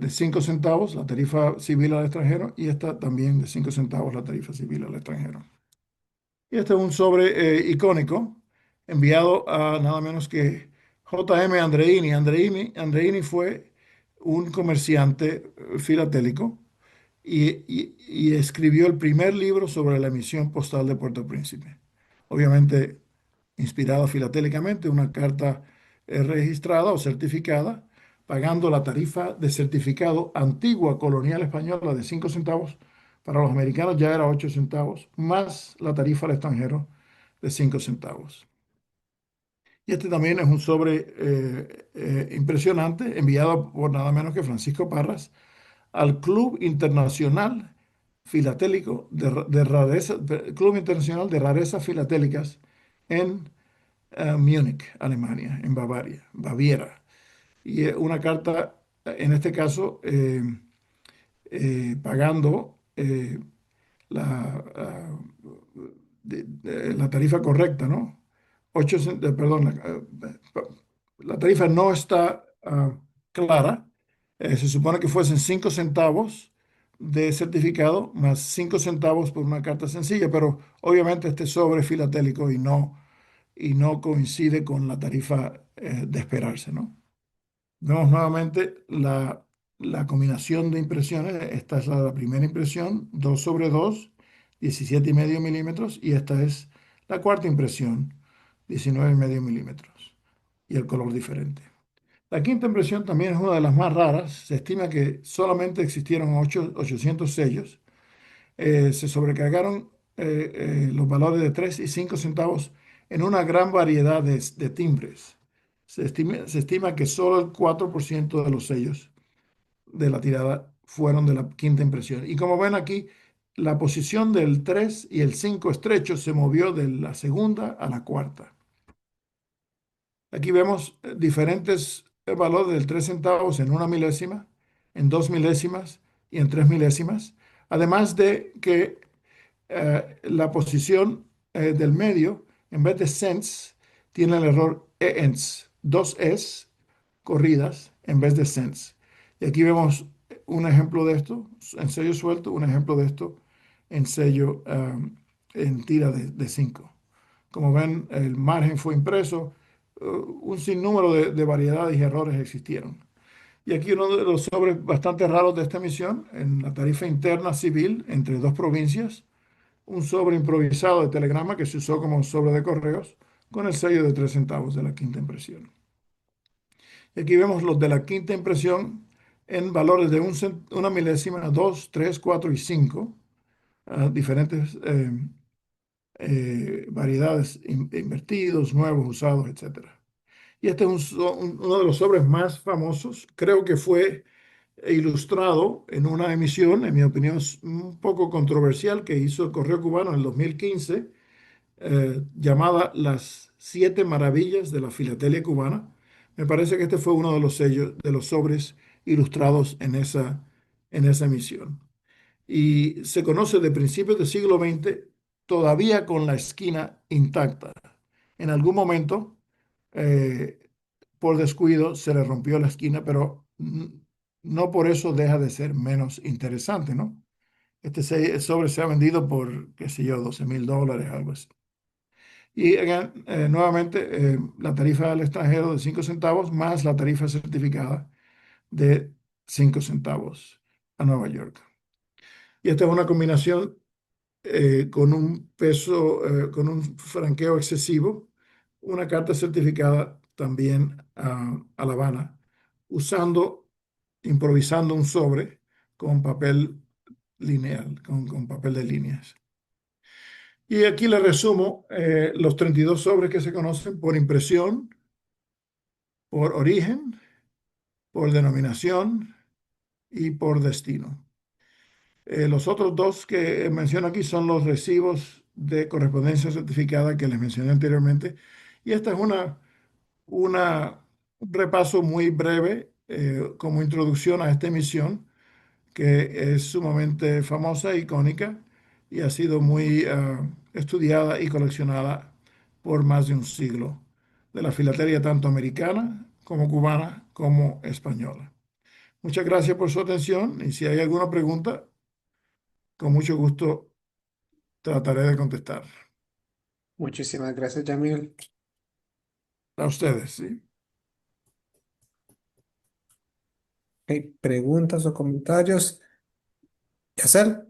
Speaker 1: 5 centavos la tarifa civil al extranjero y esta también de 5 centavos la tarifa civil al extranjero. Y este es un sobre icónico enviado a nada menos que J.M. Andreini. Andreini fue un comerciante filatélico y escribió el primer libro sobre la emisión postal de Puerto Príncipe. Obviamente inspirado filatélicamente, una carta registrada o certificada, pagando la tarifa de certificado antigua colonial española de 5 centavos. Para los americanos ya era 8 centavos, más la tarifa al extranjero de 5 centavos. Y este también es un sobre impresionante, enviado por nada menos que Francisco Parras al Club Internacional Filatélico de Rareza, Club Internacional de Rarezas Filatélicas en Múnich, Alemania, en Baviera. Y una carta, en este caso, pagando la, ah, la tarifa correcta, ¿no? Perdón, la tarifa no está clara. Se supone que fuesen 5 centavos de certificado más 5 centavos por una carta sencilla, pero obviamente este sobre es filatélico y no coincide con la tarifa de esperarse, ¿no? Vemos nuevamente la combinación de impresiones. Esta es la primera impresión, 2 sobre 2, 17,5 milímetros, y esta es la cuarta impresión, 19,5 milímetros, y el color diferente. La quinta impresión también es una de las más raras. Se estima que solamente existieron 800 sellos. Se sobrecargaron los valores de 3 y 5 centavos en una gran variedad de timbres. Se estima que solo el 4% de los sellos de la tirada fueron de la quinta impresión. Y como ven aquí, la posición del 3 y el 5 estrecho se movió de la segunda a la cuarta. Aquí vemos diferentes valores del 3 centavos en una milésima, en 2 milésimas y en 3 milésimas. Además de que la posición del medio, en vez de cents, tiene el error ENS, dos es corridas en vez de cents. Y aquí vemos un ejemplo de esto en sello suelto, un ejemplo de esto en sello en tira de 5. Como ven, el margen fue impreso, un sinnúmero de variedades y errores existieron. Y aquí uno de los sobres bastante raros de esta emisión, en la tarifa interna civil entre dos provincias, un sobre improvisado de telegrama que se usó como sobre de correos con el sello de 3 centavos de la quinta impresión. Y aquí vemos los de la quinta impresión en valores de una milésima, 2, 3, 4 y 5, diferentes variedades, invertidos, nuevos, usados, etcétera. Y este es uno de los sobres más famosos. Creo que fue ilustrado en una emisión, en mi opinión, es un poco controversial que hizo el Correo Cubano en el 2015, llamada Las Siete Maravillas de la Filatelia Cubana. Me parece que este fue uno de los sellos, de los sobres ilustrados en esa emisión. Y se conoce de principios del siglo XX todavía con la esquina intacta. En algún momento, eh, por descuido, se le rompió la esquina, pero no por eso deja de ser menos interesante, ¿no? Sobre se ha vendido por, qué sé yo, $12,000, algo así. Y nuevamente, la tarifa al extranjero de 5 centavos más la tarifa certificada de 5 centavos a Nueva York. Y esta es una combinación con un peso, con un franqueo excesivo, una carta certificada también a La Habana, usando, improvisando un sobre con papel lineal, con papel de líneas. Y aquí le resumo los 32 sobres que se conocen por impresión, por origen, por denominación y por destino. Los otros dos que menciono aquí son los recibos de correspondencia certificada que les mencioné anteriormente. Y esta es un repaso muy breve como introducción a esta emisión, que es sumamente famosa, icónica y ha sido muy estudiada y coleccionada por más de un siglo, de la filatelia tanto americana como cubana como española. Muchas gracias por su atención y si hay alguna pregunta, con mucho gusto trataré de contestar.
Speaker 2: Muchísimas gracias, Jamil.
Speaker 1: A ustedes, ¿sí?
Speaker 2: ¿Hay preguntas o comentarios? Yacel,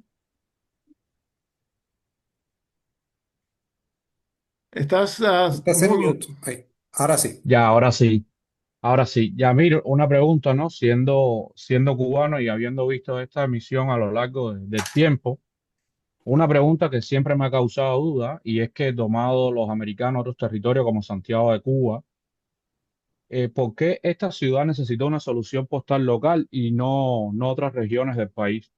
Speaker 1: Estás
Speaker 2: estás en
Speaker 1: mudo.
Speaker 2: mute. Ahí, ahora sí.
Speaker 3: Ya, ahora sí, ahora sí. Ya, mira, una pregunta, ¿no? Siendo cubano y habiendo visto esta emisión a lo largo del tiempo, una pregunta que siempre me ha causado duda y es que tomado los americanos otros territorios como Santiago de Cuba, ¿por qué esta ciudad necesitó una solución postal local y no otras regiones del país?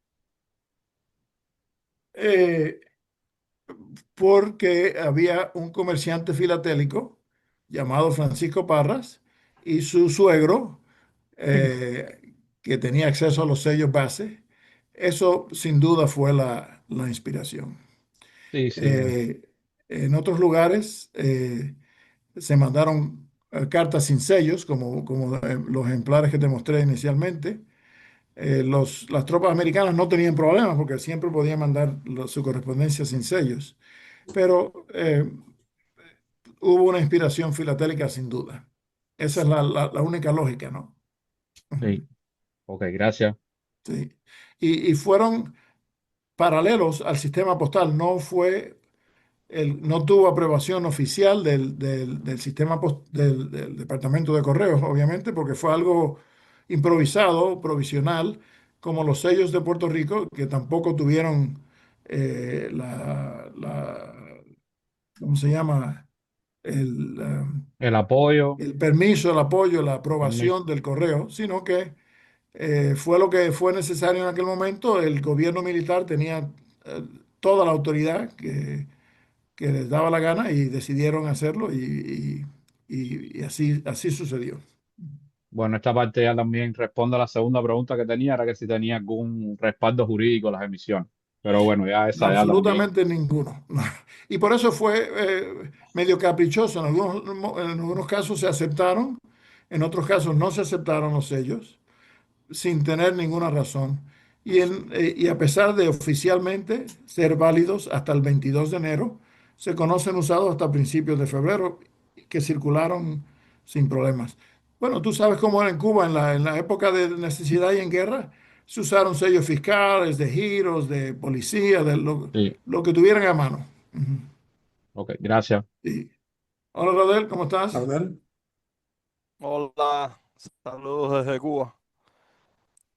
Speaker 1: Eh, Porque había un comerciante filatélico llamado Francisco Parras y su suegro, que tenía acceso a los sellos base. Eso sin duda fue la inspiración.
Speaker 3: Sí, sí,
Speaker 1: Eh, en otros lugares se mandaron cartas sin sellos, como los ejemplares que te mostré inicialmente. Las tropas americanas no tenían problemas porque siempre podían mandar su correspondencia sin sellos, pero hubo una inspiración filatélica sin duda. Esa es la única lógica, ¿no?
Speaker 3: sí.
Speaker 1: Ujú.
Speaker 3: Ok, gracias.
Speaker 1: Sí. Y fueron paralelos al sistema postal, no tuvo aprobación oficial del sistema del Departamento de Correos, obviamente, porque fue algo improvisado, provisional, como los sellos de Puerto Rico, que tampoco tuvieron ¿cómo se llama? El, um,
Speaker 3: El apoyo,
Speaker 1: el permiso, el apoyo, la
Speaker 3: permiso.
Speaker 1: aprobación del correo, sino que fue lo que fue necesario en aquel momento. El gobierno militar tenía toda la autoridad que les daba la gana y decidieron hacerlo y así sucedió.
Speaker 3: Bueno, esta parte ya también responde a la segunda pregunta que tenía, era que si tenía algún respaldo jurídico las emisiones. Pero bueno, ya esa ya también.
Speaker 1: Absolutamente ninguno. Y por eso fue medio caprichoso. En algunos casos se aceptaron, en otros casos no se aceptaron los sellos, sin tener ninguna razón. Y a pesar de oficialmente ser válidos hasta el 22 de enero, se conocen usados hasta principios de febrero, que circularon sin problemas. Bueno, tú sabes cómo era en Cuba en la época de necesidad y en guerra. Se usaron sellos fiscales, de giros, de policía,
Speaker 3: Sí,
Speaker 1: lo que tuvieran a mano. Ujú.
Speaker 3: ok, gracias.
Speaker 1: Y, hola, Rodel, ¿cómo estás?
Speaker 2: Abdel,
Speaker 4: Hola, saludos desde Cuba.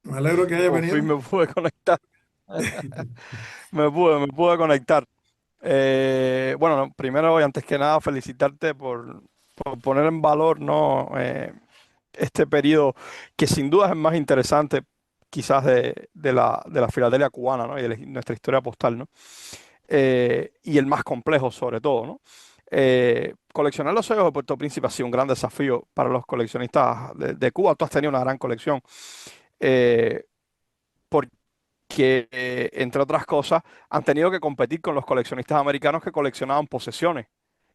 Speaker 1: Me alegro que haya
Speaker 4: Por fin
Speaker 1: venido.
Speaker 4: me pude conectar. Me pude conectar. Bueno, no, primero y antes que nada, felicitarte por poner en valor, ¿no? Este periodo que sin duda es el más interesante, quizás de la filatelia cubana, ¿no? Y de nuestra historia postal, ¿no? Y el más complejo, sobre todo, ¿no? Coleccionar los sellos de Puerto Príncipe ha sido un gran desafío para los coleccionistas de Cuba. Tú has tenido una gran colección. Eh, porque, entre otras cosas, han tenido que competir con los coleccionistas americanos que coleccionaban posesiones.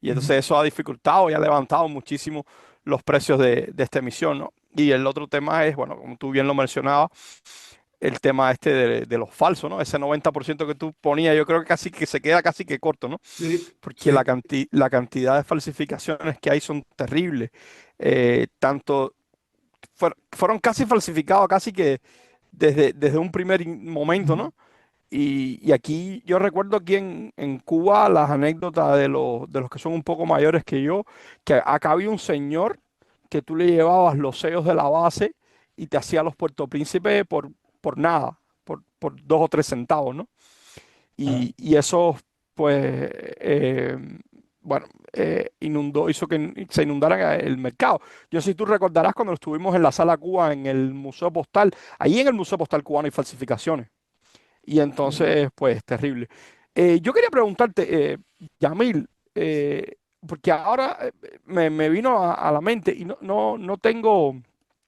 Speaker 4: Y
Speaker 1: Ujú.
Speaker 4: entonces eso ha dificultado y ha levantado muchísimo los precios de esta emisión, ¿no? Y el otro tema es, bueno, como tú bien lo mencionabas, el tema este de los falsos, ¿no? Ese 90% que tú ponías, yo creo que casi que se queda casi que corto, ¿no?
Speaker 1: Sí,
Speaker 4: Porque
Speaker 1: sí.
Speaker 4: la cantidad de falsificaciones que hay son terribles. Tanto fueron casi falsificados, casi que desde un primer momento,
Speaker 1: Ujú.
Speaker 4: ¿no? Y aquí yo recuerdo aquí en Cuba las anécdotas de los que son un poco mayores que yo, que acá había un señor que tú le llevabas los sellos de la base y te hacía los Puerto Príncipe por nada, por 2 o 3 centavos, ¿no?
Speaker 2: ah,
Speaker 4: Y eso, pues, bueno, hizo que se inundara el mercado. Yo si tú recordarás cuando estuvimos en la Sala Cuba en el Museo Postal, ahí en el Museo Postal cubano hay falsificaciones. Y entonces, pues, terrible. Yo quería preguntarte, Yamil, porque ahora me vino a la mente y no tengo,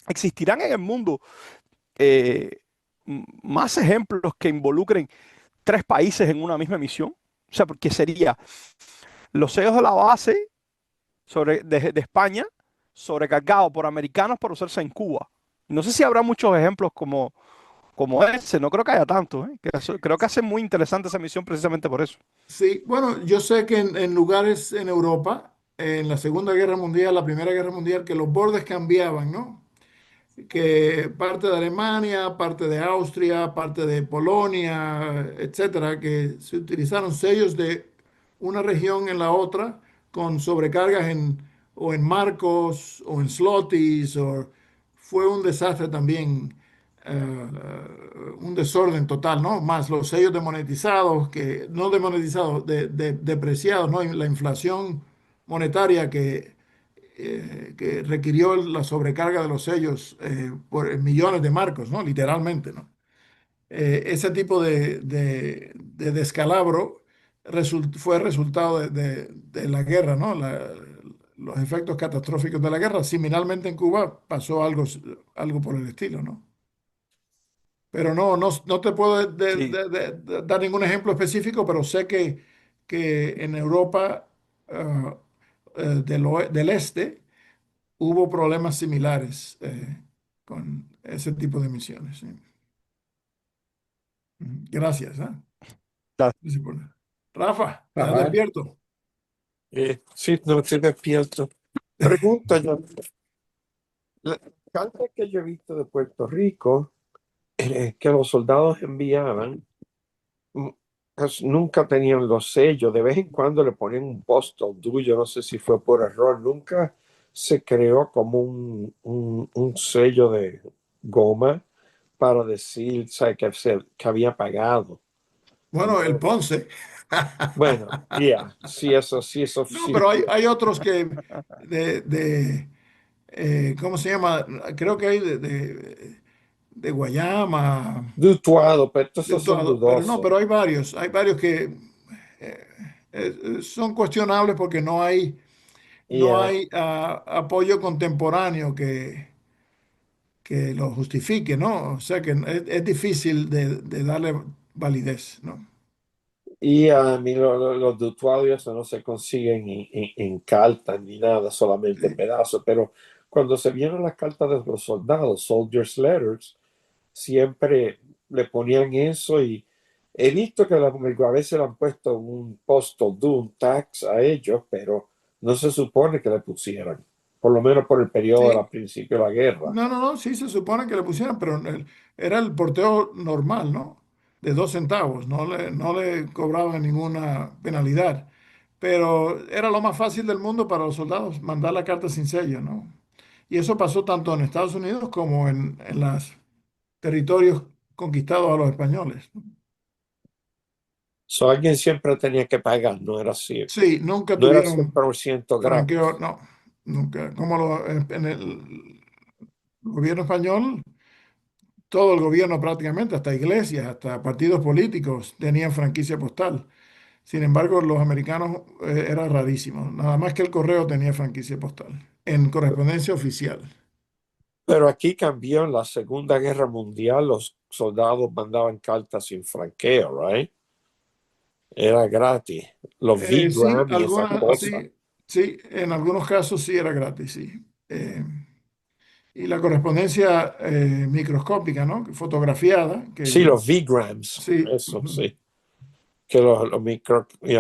Speaker 4: ¿existirán en el mundo eh, más ejemplos que involucren 3 países en una misma emisión? O sea, porque sería los sellos de la base de España sobrecargados por americanos para usarse en Cuba. No sé si habrá muchos ejemplos como ese, no creo que haya tantos, ¿eh? Creo que hace muy interesante esa misión precisamente por eso.
Speaker 1: Sí, bueno, yo sé que en lugares en Europa, en la Segunda Guerra Mundial, la Primera Guerra Mundial, que los bordes cambiaban, ¿no? Que parte de Alemania, parte de Austria, parte de Polonia, etcétera, que se utilizaron sellos de una región en la otra con sobrecargas o en marcos o en zlotys, fue un desastre también, un desorden total, ¿no? Más los sellos demonetizados, que no demonetizados, depreciados, ¿no? Y la inflación monetaria que requirió la sobrecarga de los sellos por millones de marcos, ¿no? Literalmente, ¿no? Ese tipo de descalabro fue resultado de la guerra, ¿no? Los efectos catastróficos de la guerra. Similarmente en Cuba pasó algo por el estilo, ¿no? Pero no te puedo
Speaker 4: Sí,
Speaker 1: dar ningún ejemplo específico, pero sé que en Europa del este hubo problemas similares con ese tipo de misiones. Sí. Gracias.
Speaker 4: la-
Speaker 1: Gracias Rafa, ¿estás
Speaker 2: Rafael.
Speaker 1: despierto?
Speaker 5: Sí, no estoy despierto. Pregunta yo, las cartas que yo he visto de Puerto Rico, que los soldados enviaban, mm, pues nunca tenían los sellos. De vez en cuando le ponían un postal yo no sé si fue por error. Nunca se creó como un sello de goma para decir, ¿sabe? Que había pagado.
Speaker 1: Bueno, el
Speaker 5: No.
Speaker 1: Ponce.
Speaker 5: Bueno, ya, sí, eso
Speaker 1: No,
Speaker 5: sí.
Speaker 1: pero hay otros que ¿cómo se llama? Creo que hay de Guayama,
Speaker 5: Dutuado, pero estos
Speaker 1: de
Speaker 5: son
Speaker 1: todo, pero no,
Speaker 5: dudosos.
Speaker 1: pero hay varios que son cuestionables porque no
Speaker 5: Yeah.
Speaker 1: hay apoyo contemporáneo que lo justifique, ¿no? O sea que es difícil de darle validez, ¿no?
Speaker 5: Y a mí los dutuados y eso no se consiguen en cartas ni nada, solamente
Speaker 1: Sí,
Speaker 5: pedazos. Pero cuando se vieron las cartas de los soldados, soldiers' letters, siempre le ponían eso y he visto que a veces le han puesto un postal due tax a ellos, pero no se supone que le pusieran, por lo menos por el periodo de
Speaker 1: sí,
Speaker 5: la principio de la guerra.
Speaker 1: no, sí se supone que le pusieran, pero era el porteo normal, ¿no? De 2 centavos, no le cobraban ninguna penalidad. Pero era lo más fácil del mundo para los soldados mandar la carta sin sello, ¿no? Y eso pasó tanto en Estados Unidos como en los territorios conquistados a los españoles, ¿no?
Speaker 5: So, alguien siempre tenía que pagar, no era así,
Speaker 1: Sí, nunca
Speaker 5: no era
Speaker 1: tuvieron
Speaker 5: 100%
Speaker 1: franqueo,
Speaker 5: gratis.
Speaker 1: no, nunca. Como en el gobierno español, todo el gobierno prácticamente, hasta iglesias, hasta partidos políticos, tenían franquicia postal. Sin embargo, los americanos era rarísimo. Nada más que el correo tenía franquicia postal en correspondencia oficial.
Speaker 5: Pero aquí cambió en la Segunda Guerra Mundial, los soldados mandaban cartas sin franqueo, right? Era gratis. Los
Speaker 1: Sí,
Speaker 5: V-Gram y esas cosas.
Speaker 1: sí, en algunos casos sí era gratis, sí. Y la correspondencia microscópica, ¿no? Fotografiada, que
Speaker 5: Sí, los V-Grams,
Speaker 1: sí,
Speaker 5: eso sí. Que los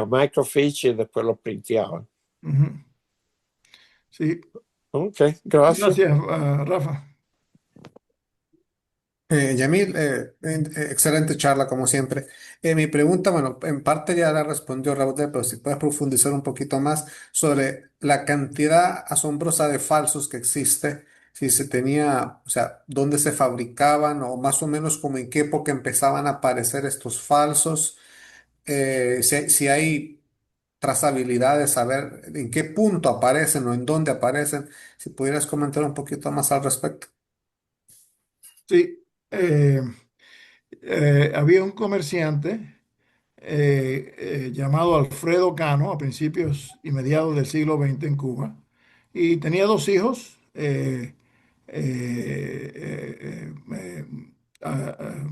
Speaker 5: microfiche y después los printeaban.
Speaker 1: ujú, sí.
Speaker 5: Ok, gracias.
Speaker 1: Gracias, Rafa.
Speaker 2: Yamil, excelente charla como siempre. Mi pregunta, bueno, en parte ya la respondió Raúl, pero si puedes profundizar un poquito más sobre la cantidad asombrosa de falsos que existe, si se tenía, o sea, dónde se fabricaban o más o menos como en qué época empezaban a aparecer estos falsos, si hay trazabilidad de saber en qué punto aparecen o en dónde aparecen, si pudieras comentar un poquito más al respecto.
Speaker 1: Sí. Había un comerciante llamado Alfredo Cano a principios y mediados del siglo XX en Cuba y tenía 2 hijos. Ah, ah,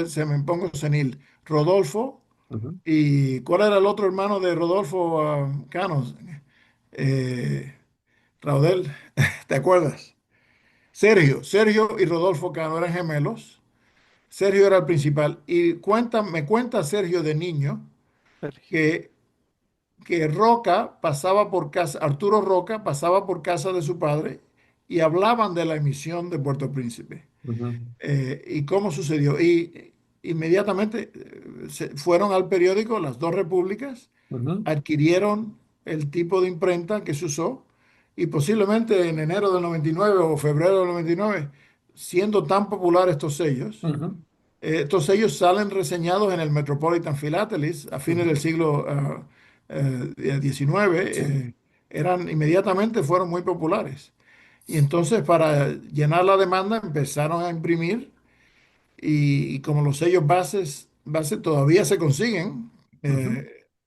Speaker 1: se me pongo senil. Rodolfo.
Speaker 2: Ujú,
Speaker 1: ¿Y cuál era el otro hermano de Rodolfo Cano? Eh, Raudel, ¿te acuerdas? Sergio y Rodolfo Cano eran gemelos. Sergio era el principal. Y me cuenta Sergio de niño
Speaker 4: Sergio.
Speaker 1: que, que Roca pasaba por casa, Arturo Roca pasaba por casa de su padre y hablaban de la emisión de Puerto Príncipe
Speaker 2: ujú,
Speaker 1: y cómo sucedió. Y inmediatamente fueron al periódico Las Dos Repúblicas,
Speaker 2: ujú,
Speaker 1: adquirieron el tipo de imprenta que se usó y posiblemente en enero del 99 o febrero del 99, siendo tan populares
Speaker 2: ujú,
Speaker 1: estos sellos salen reseñados en el Metropolitan Philatelist a fines del
Speaker 2: ujú.
Speaker 1: siglo XIX,
Speaker 2: Sí.
Speaker 1: inmediatamente fueron muy populares. Y entonces para llenar la demanda empezaron a imprimir y como los sellos base todavía se consiguen
Speaker 2: Ujú,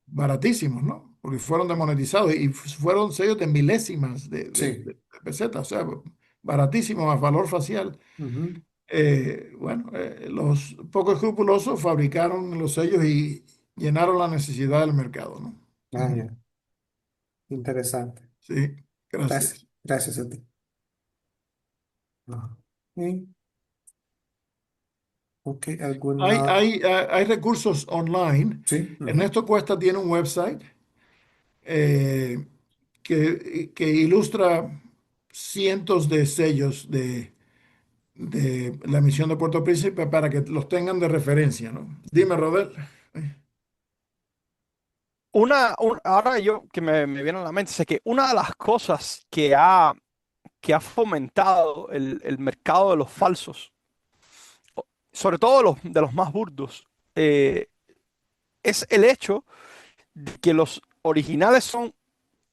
Speaker 1: baratísimos, ¿no? Porque fueron demonetizados y fueron sellos de milésimas
Speaker 2: sí.
Speaker 1: de pesetas, o sea, baratísimos a valor facial.
Speaker 2: Ujú.
Speaker 1: Bueno, los poco escrupulosos fabricaron los sellos y llenaron la necesidad del mercado, ¿no?
Speaker 2: Ah,
Speaker 1: Ujú.
Speaker 2: ya. Interesante.
Speaker 1: Sí,
Speaker 2: Gracias.
Speaker 1: gracias.
Speaker 2: Gracias a ti. Ajá. Sí, ok, ¿alguna?
Speaker 1: Hay recursos online.
Speaker 2: Sí. Ujú,
Speaker 1: Ernesto Cuesta tiene un website eh, que ilustra cientos de sellos de la misión de Puerto Príncipe para que los tengan de referencia, ¿no? Dime, Rodel.
Speaker 4: Ahora yo que me viene a la mente, es que una de las cosas que ha fomentado el mercado de los falsos, sobre todo de los más burdos, eh, es el hecho de que los originales son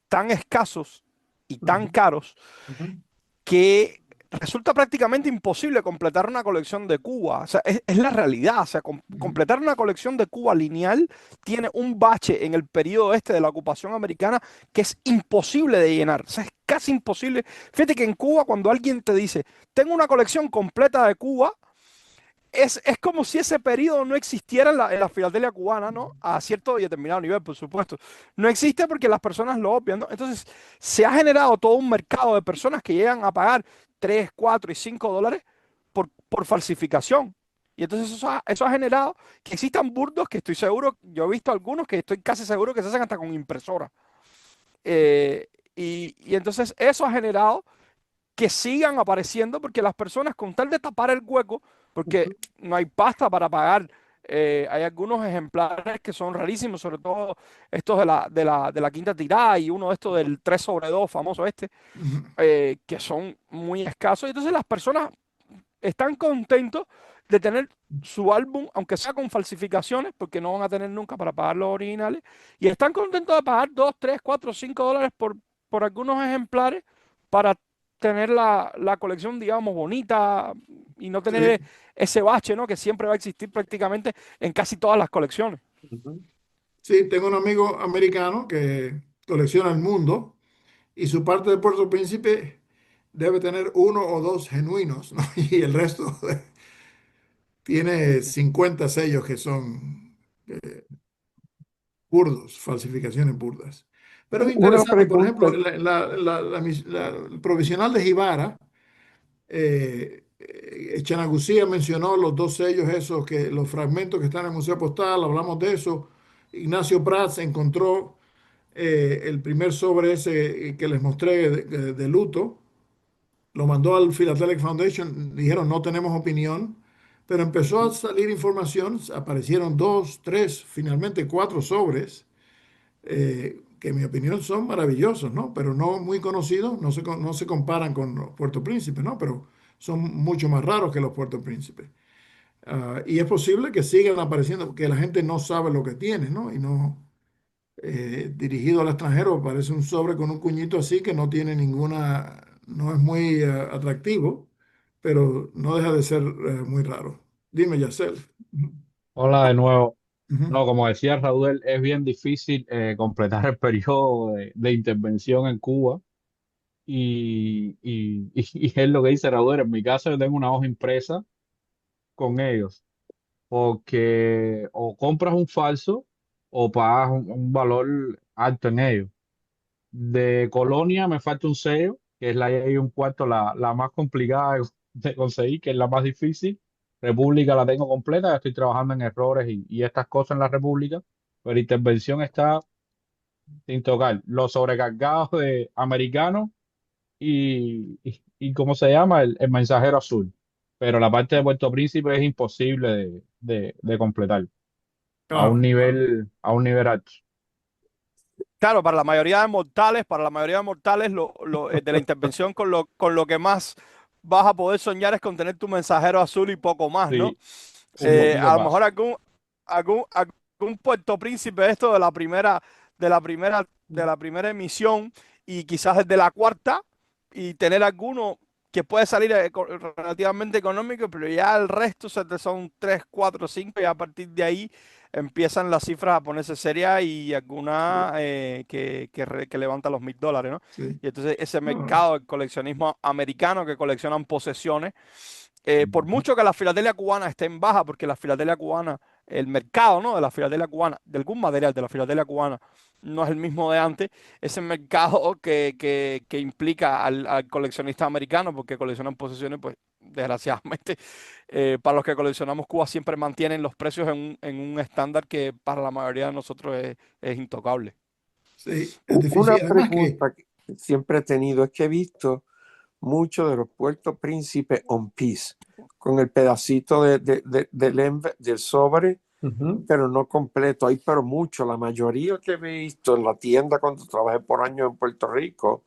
Speaker 4: tan escasos y tan
Speaker 2: ujú,
Speaker 4: caros
Speaker 2: ujú,
Speaker 4: que resulta prácticamente imposible completar una colección de Cuba. O sea, es la realidad. O sea, completar una colección de Cuba lineal tiene un bache en el periodo este de la ocupación americana que es imposible de llenar. O sea, es casi imposible. Fíjate que en Cuba, cuando alguien te dice, tengo una colección completa de Cuba, es como si ese periodo no existiera en la filatelia cubana, ¿no? A cierto y determinado nivel, por supuesto. No existe porque las personas lo obvian, ¿no? Entonces, se ha generado todo un mercado de personas que llegan a pagar 3, 4 y 5 dólares por falsificación. Y entonces eso ha generado que existan burdos que estoy seguro, yo he visto algunos que estoy casi seguro que se hacen hasta con impresora. Y entonces eso ha generado que sigan apareciendo porque las personas con tal de tapar el hueco, porque no hay pasta para pagar, hay algunos ejemplares que son rarísimos, sobre todo estos de la quinta tirada y uno de estos del 3 sobre 2 famoso este,
Speaker 1: Ujú.
Speaker 4: que son muy escasos. Y entonces las personas están contentos de tener su álbum, aunque sea con falsificaciones, porque no van a tener nunca para pagar los originales, y están contentos de pagar 2, 3, 4, 5 dólares por algunos ejemplares para tener la colección, digamos, bonita y no tener
Speaker 1: Sí,
Speaker 4: ese bache, ¿no? Que siempre va a existir prácticamente en casi todas las colecciones.
Speaker 2: Ujú.
Speaker 1: sí, tengo un amigo americano que colecciona el mundo y su parte de Puerto Príncipe debe tener uno o dos genuinos, ¿no? Y el resto tiene 50 sellos que son burdos, falsificaciones burdas. Pero es
Speaker 5: Una
Speaker 1: interesante, por ejemplo,
Speaker 5: pregunta,
Speaker 1: el provisional de Jibara, Echanagucía mencionó los dos sellos esos, que los fragmentos que están en el Museo Postal, hablamos de eso. Ignacio Prats encontró el primer sobre ese que les mostré de luto, lo mandó al Philatelic Foundation, dijeron no tenemos opinión, pero empezó a salir información, aparecieron dos, tres, finalmente cuatro sobres, que en mi opinión son maravillosos, ¿no? Pero no muy conocidos, no se comparan con los Puerto Príncipe, ¿no? Pero son mucho más raros que los Puerto Príncipe. Y es posible que sigan apareciendo, porque la gente no sabe lo que tiene, ¿no? Y no, dirigido al extranjero, parece un sobre con un cuñito así que no tiene ninguna, no es muy atractivo, pero no deja de ser muy raro. Dime, Yacel.
Speaker 3: Hola de nuevo.
Speaker 1: Ujú.
Speaker 3: No, como decía Raúl, es bien difícil completar el periodo de intervención en Cuba y es lo que dice Raúl. En mi caso, yo tengo una hoja impresa con ellos, porque o compras un falso o pagas un valor alto en ellos. De Colonia me falta un sello, que es la y un cuarto, la más complicada de conseguir, que es la más difícil. República la tengo completa, ya estoy trabajando en errores y estas cosas en la República, pero intervención está sin tocar. Los sobrecargados de americanos y ¿cómo se llama? El mensajero azul. Pero la parte de Puerto Príncipe es imposible de completar
Speaker 1: Claro, claro.
Speaker 3: a un nivel alto.
Speaker 4: Claro, para la mayoría de mortales, para la mayoría de mortales, de la intervención con lo que más vas a poder soñar es con tener tu mensajero azul y poco más, ¿no?
Speaker 3: Sí, un poquito
Speaker 4: A lo mejor
Speaker 3: más.
Speaker 4: algún Puerto Príncipe esto de la primera emisión y quizás desde la cuarta y tener alguno que puede salir relativamente económico, pero ya el resto son 3, 4, 5 y a partir de ahí empiezan las cifras a ponerse serias y alguna
Speaker 1: Sí,
Speaker 4: que levanta los $1000, ¿no?
Speaker 1: sí.
Speaker 4: Y entonces ese
Speaker 1: No,
Speaker 4: mercado del coleccionismo americano que coleccionan posesiones, por mucho que la filatelia cubana esté en baja, porque la filatelia cubana, el mercado, ¿no? De la filatelia cubana, de algún material de la filatelia cubana, no es el mismo de antes, ese mercado que implica al coleccionista americano, porque coleccionan posesiones, pues desgraciadamente, para los que coleccionamos Cuba siempre mantienen los precios en un estándar que para la mayoría de nosotros es intocable.
Speaker 1: sí, es difícil.
Speaker 5: una
Speaker 1: Y además que,
Speaker 5: pregunta que siempre he tenido es que he visto muchos de los Puerto Príncipe on piece, con el pedacito del sobre,
Speaker 2: Ujú.
Speaker 5: pero no completo. Hay pero mucho. La mayoría que he visto en la tienda cuando trabajé por años en Puerto Rico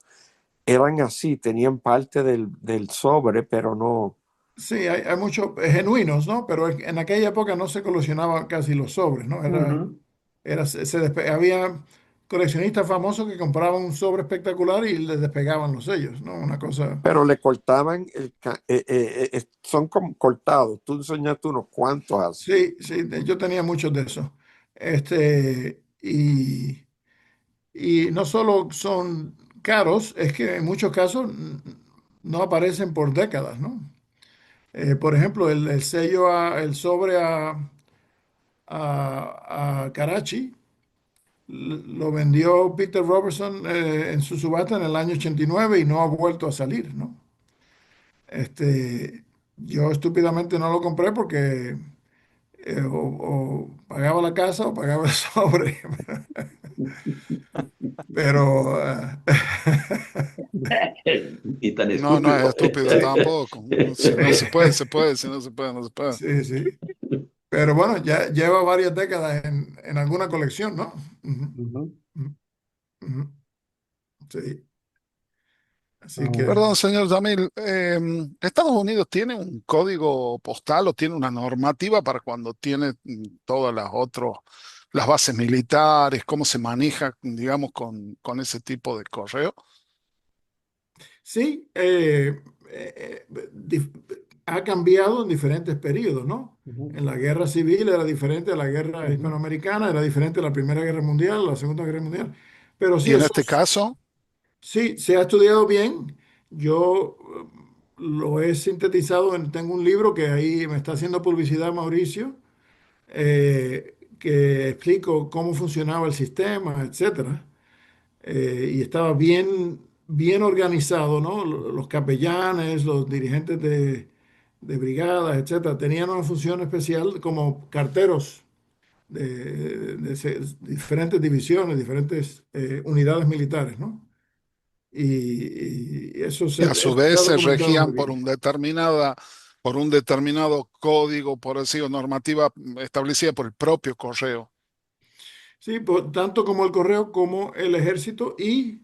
Speaker 5: eran así, tenían parte del sobre, pero no.
Speaker 1: sí, hay muchos genuinos, ¿no? Pero en aquella época no se coleccionaban casi los sobres, ¿no?
Speaker 2: Ujú.
Speaker 1: Había coleccionistas famosos que compraban un sobre espectacular y les despegaban los sellos, ¿no? Una cosa.
Speaker 5: Pero le cortaban son como cortados. Tú enseñaste unos cuantos así.
Speaker 1: Sí, sí, yo tenía muchos de esos. Y no solo son caros, es que en muchos casos no aparecen por décadas, ¿no? Por ejemplo, el sello, el sobre a Karachi lo vendió Peter Robertson en su subasta en el año 89 y no ha vuelto a salir, ¿no? Yo estúpidamente no lo compré porque o pagaba la casa o pagaba el sobre. Pero
Speaker 6: Y tan
Speaker 7: No, no es
Speaker 6: estúpido.
Speaker 7: estúpido tampoco. Si no se puede, se puede. Si no se puede, no se puede.
Speaker 1: sí, sí. Pero bueno, ya lleva varias décadas en alguna colección, ¿no? Ujú,
Speaker 2: Ujú.
Speaker 1: ujú, ujú. Sí. Así
Speaker 2: Ah,
Speaker 1: que
Speaker 7: Perdón, señor Jamil, ¿Estados Unidos tiene un código postal o tiene una normativa para cuando tiene todas las bases militares, cómo se maneja, digamos, con ese tipo de correo?
Speaker 1: sí, ha cambiado en diferentes periodos, ¿no?
Speaker 2: ujú,
Speaker 1: En la guerra civil era diferente a la guerra
Speaker 2: ujú.
Speaker 1: hispanoamericana, era diferente a la Primera Guerra Mundial, la Segunda Guerra Mundial. Pero sí,
Speaker 7: Y en
Speaker 1: eso
Speaker 7: este caso,
Speaker 1: sí, se ha estudiado bien. Yo lo he sintetizado, tengo un libro que ahí me está haciendo publicidad Mauricio, que explico cómo funcionaba el sistema, etcétera. Y estaba bien organizado, ¿no? Los capellanes, los dirigentes de brigadas, etcétera, tenían una función especial como carteros de diferentes divisiones, diferentes unidades militares, ¿no? Y
Speaker 7: y a su
Speaker 1: eso se
Speaker 7: vez
Speaker 1: ha
Speaker 7: se
Speaker 1: documentado muy
Speaker 7: regían
Speaker 1: bien.
Speaker 7: por un determinado código, por decir, o normativa establecida por el propio correo.
Speaker 1: Sí, tanto como el correo como el ejército y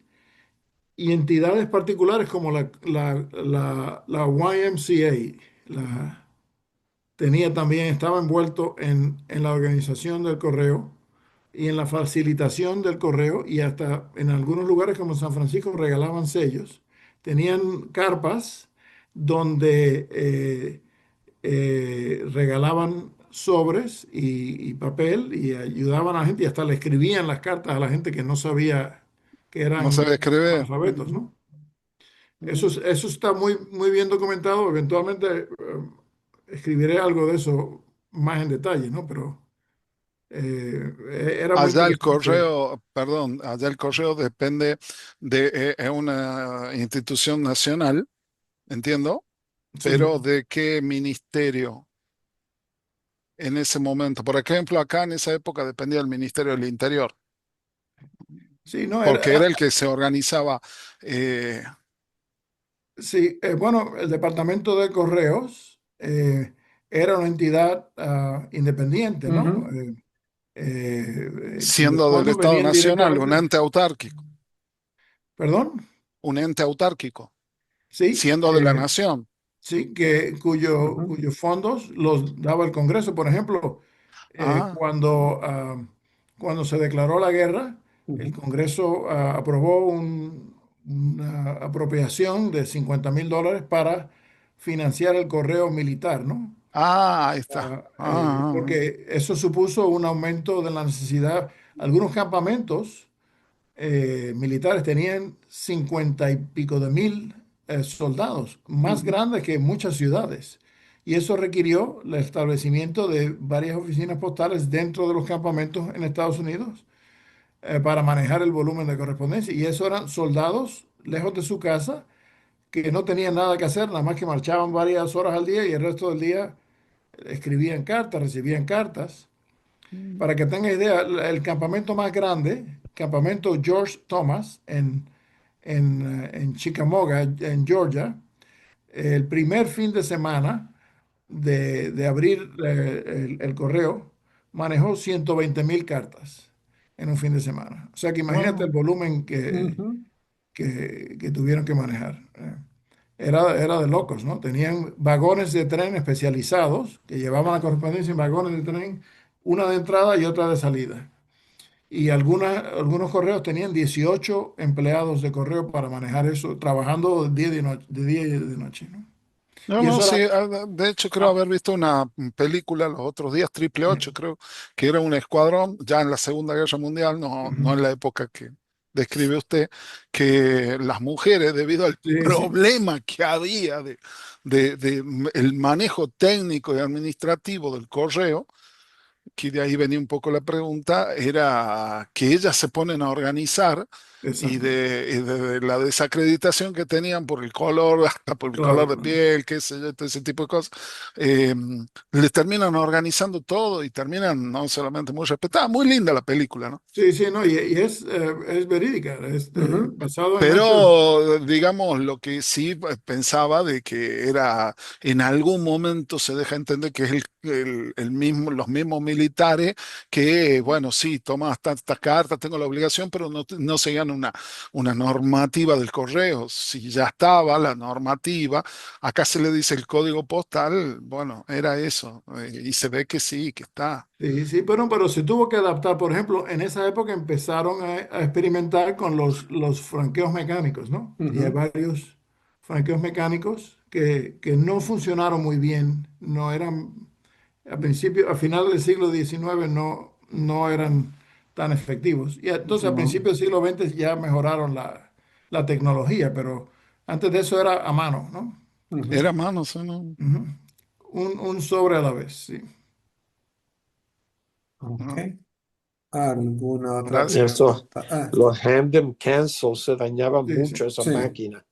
Speaker 1: entidades particulares como la YMCA. Tenía también, estaba envuelto en la organización del correo y en la facilitación del correo y hasta en algunos lugares como San Francisco regalaban sellos. Tenían carpas donde regalaban sobres y papel y ayudaban a la gente y hasta le escribían las cartas a la gente que no sabía que
Speaker 7: No se
Speaker 1: eran
Speaker 7: debe escribir.
Speaker 1: analfabetos,
Speaker 7: Ujú.
Speaker 1: ¿no?
Speaker 2: Ujú.
Speaker 1: Eso está muy bien documentado. Eventualmente escribiré algo de eso más en detalle, ¿no? Pero era muy
Speaker 7: Allá el
Speaker 1: interesante.
Speaker 7: correo, perdón, allá el correo depende es una institución nacional, entiendo,
Speaker 1: Sí,
Speaker 7: pero ¿de qué ministerio en ese momento? Por ejemplo, acá en esa época dependía del Ministerio del Interior,
Speaker 1: sí, no,
Speaker 7: porque era el que se organizaba. eh,
Speaker 1: sí, bueno, el Departamento de Correos era una entidad independiente, ¿no?
Speaker 2: Ujú.
Speaker 1: Cuyos
Speaker 7: Siendo del
Speaker 1: fondos
Speaker 7: Estado
Speaker 1: venían
Speaker 7: Nacional, un
Speaker 1: directamente,
Speaker 7: ente autárquico,
Speaker 1: perdón,
Speaker 7: un ente autárquico,
Speaker 1: sí,
Speaker 7: siendo de la nación.
Speaker 1: sí,
Speaker 2: Ujú.
Speaker 1: cuyos fondos los daba el Congreso. Por ejemplo,
Speaker 7: Ah,
Speaker 1: cuando se declaró la guerra, el
Speaker 2: Ujú.
Speaker 1: Congreso aprobó una apropiación de $50,000 para financiar el correo militar, ¿no?
Speaker 7: ahí está.
Speaker 1: Porque eso supuso un aumento de la necesidad. Algunos campamentos militares tenían 50 y pico de mil soldados, más
Speaker 2: Ujú.
Speaker 1: grandes que muchas ciudades. Y eso requirió el establecimiento de varias oficinas postales dentro de los campamentos en Estados Unidos para manejar el volumen de correspondencia. Y eso eran soldados lejos de su casa que no tenían nada que hacer, nada más que marchaban varias horas al día y el resto del día escribían cartas, recibían cartas.
Speaker 7: Mm.
Speaker 1: Para que tenga idea, el campamento más grande, campamento George Thomas en Chickamauga, en Georgia, el primer fin de semana de abrir el correo, manejó 120,000 cartas en un fin de semana. O sea que imagínate el
Speaker 2: Wow.
Speaker 1: volumen
Speaker 2: Ujú.
Speaker 1: que tuvieron que manejar. Era de locos, ¿no? Tenían vagones de tren especializados que llevaban la correspondencia en vagones de tren, una de entrada y otra de salida. y algunos correos tenían 18 empleados de correo para manejar eso, trabajando de día y de noche, ¿no?
Speaker 7: No,
Speaker 1: Y
Speaker 7: no,
Speaker 1: eso era,
Speaker 7: sí, de hecho creo
Speaker 1: ah,
Speaker 7: haber visto una película los otros días, Triple Ocho, creo, que era un escuadrón, ya en la Segunda Guerra Mundial, no,
Speaker 1: ujú.
Speaker 7: no en la época que describe usted, que las mujeres, debido al
Speaker 1: Sí, sí,
Speaker 7: problema que había de el manejo técnico y administrativo del correo, que de ahí venía un poco la pregunta, era que ellas se ponen a organizar y
Speaker 1: exacto,
Speaker 7: de la desacreditación que tenían por el color, hasta por el color
Speaker 1: claro,
Speaker 7: de
Speaker 1: claro.
Speaker 7: piel, qué sé yo, todo ese tipo de cosas, eh, les terminan organizando todo y terminan no solamente muy respetadas, muy linda la película, ¿no?
Speaker 1: Sí, sí, no, y es verídica,
Speaker 2: Ujú,
Speaker 1: basado en hechos.
Speaker 7: Pero, digamos, lo que sí pensaba de que era, en algún momento se deja entender que es el mismo, los mismos militares que, bueno, sí, toma estas cartas, tengo la obligación, pero no, no seguían una normativa del correo. Si ya estaba la normativa, acá se le dice el código postal, bueno, era eso, y se ve que sí, que está.
Speaker 1: Sí, sí, pero se tuvo que adaptar. Por ejemplo, en esa época empezaron a experimentar con los franqueos mecánicos, ¿no? Y hay
Speaker 2: ujú,
Speaker 1: varios franqueos mecánicos que no funcionaron muy bien, no eran, a principio, a final del siglo XIX no eran tan efectivos. Y entonces a
Speaker 2: no,
Speaker 1: principios del siglo XX ya mejoraron la tecnología, pero antes de eso era a mano, ¿no?
Speaker 2: ujú,
Speaker 7: Era mano, ¿sí? ¿No?
Speaker 1: Ujú. Un sobre a la vez, sí.
Speaker 2: ok.
Speaker 7: No.
Speaker 2: ¿Alguna otra
Speaker 7: Gracias.
Speaker 5: Eso,
Speaker 2: pregunta? Ah,
Speaker 5: los Hamden Cancel se dañaban
Speaker 1: Sí, sí,
Speaker 5: mucho esa
Speaker 2: sí.
Speaker 5: máquina.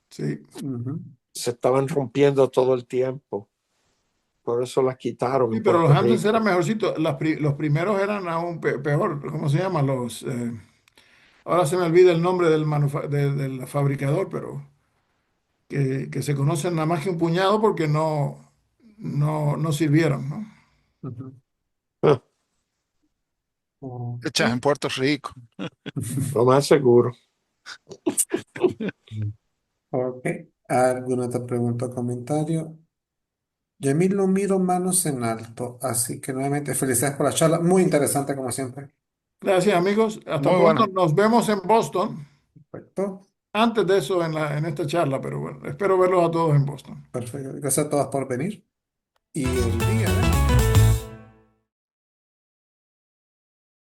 Speaker 1: sí.
Speaker 2: Ujú,
Speaker 5: Se estaban rompiendo todo el tiempo. Por eso las quitaron
Speaker 1: Sí,
Speaker 5: en
Speaker 1: pero los
Speaker 5: Puerto
Speaker 1: Hamptons eran
Speaker 5: Rico.
Speaker 1: mejorcitos. Los primeros eran aún peor. ¿Cómo se llama? Ahora se me olvida el nombre del fabricador, pero que se conocen nada más que un puñado porque no sirvieron, ¿no?
Speaker 2: ujú,
Speaker 5: Ah,
Speaker 2: ok.
Speaker 7: Hechas en Puerto Rico.
Speaker 5: lo más seguro.
Speaker 2: Ok. ¿Alguna otra pregunta o comentario? Yamil, lo miro manos en alto, así que nuevamente felicidades por la charla, muy interesante como siempre.
Speaker 1: Gracias, amigos. Hasta
Speaker 7: Muy
Speaker 1: pronto.
Speaker 7: bueno.
Speaker 1: Nos vemos en Boston.
Speaker 2: Perfecto,
Speaker 1: Antes de eso, en esta charla, pero bueno, espero verlos a todos en Boston.
Speaker 2: perfecto. Gracias a todas por venir. Y el día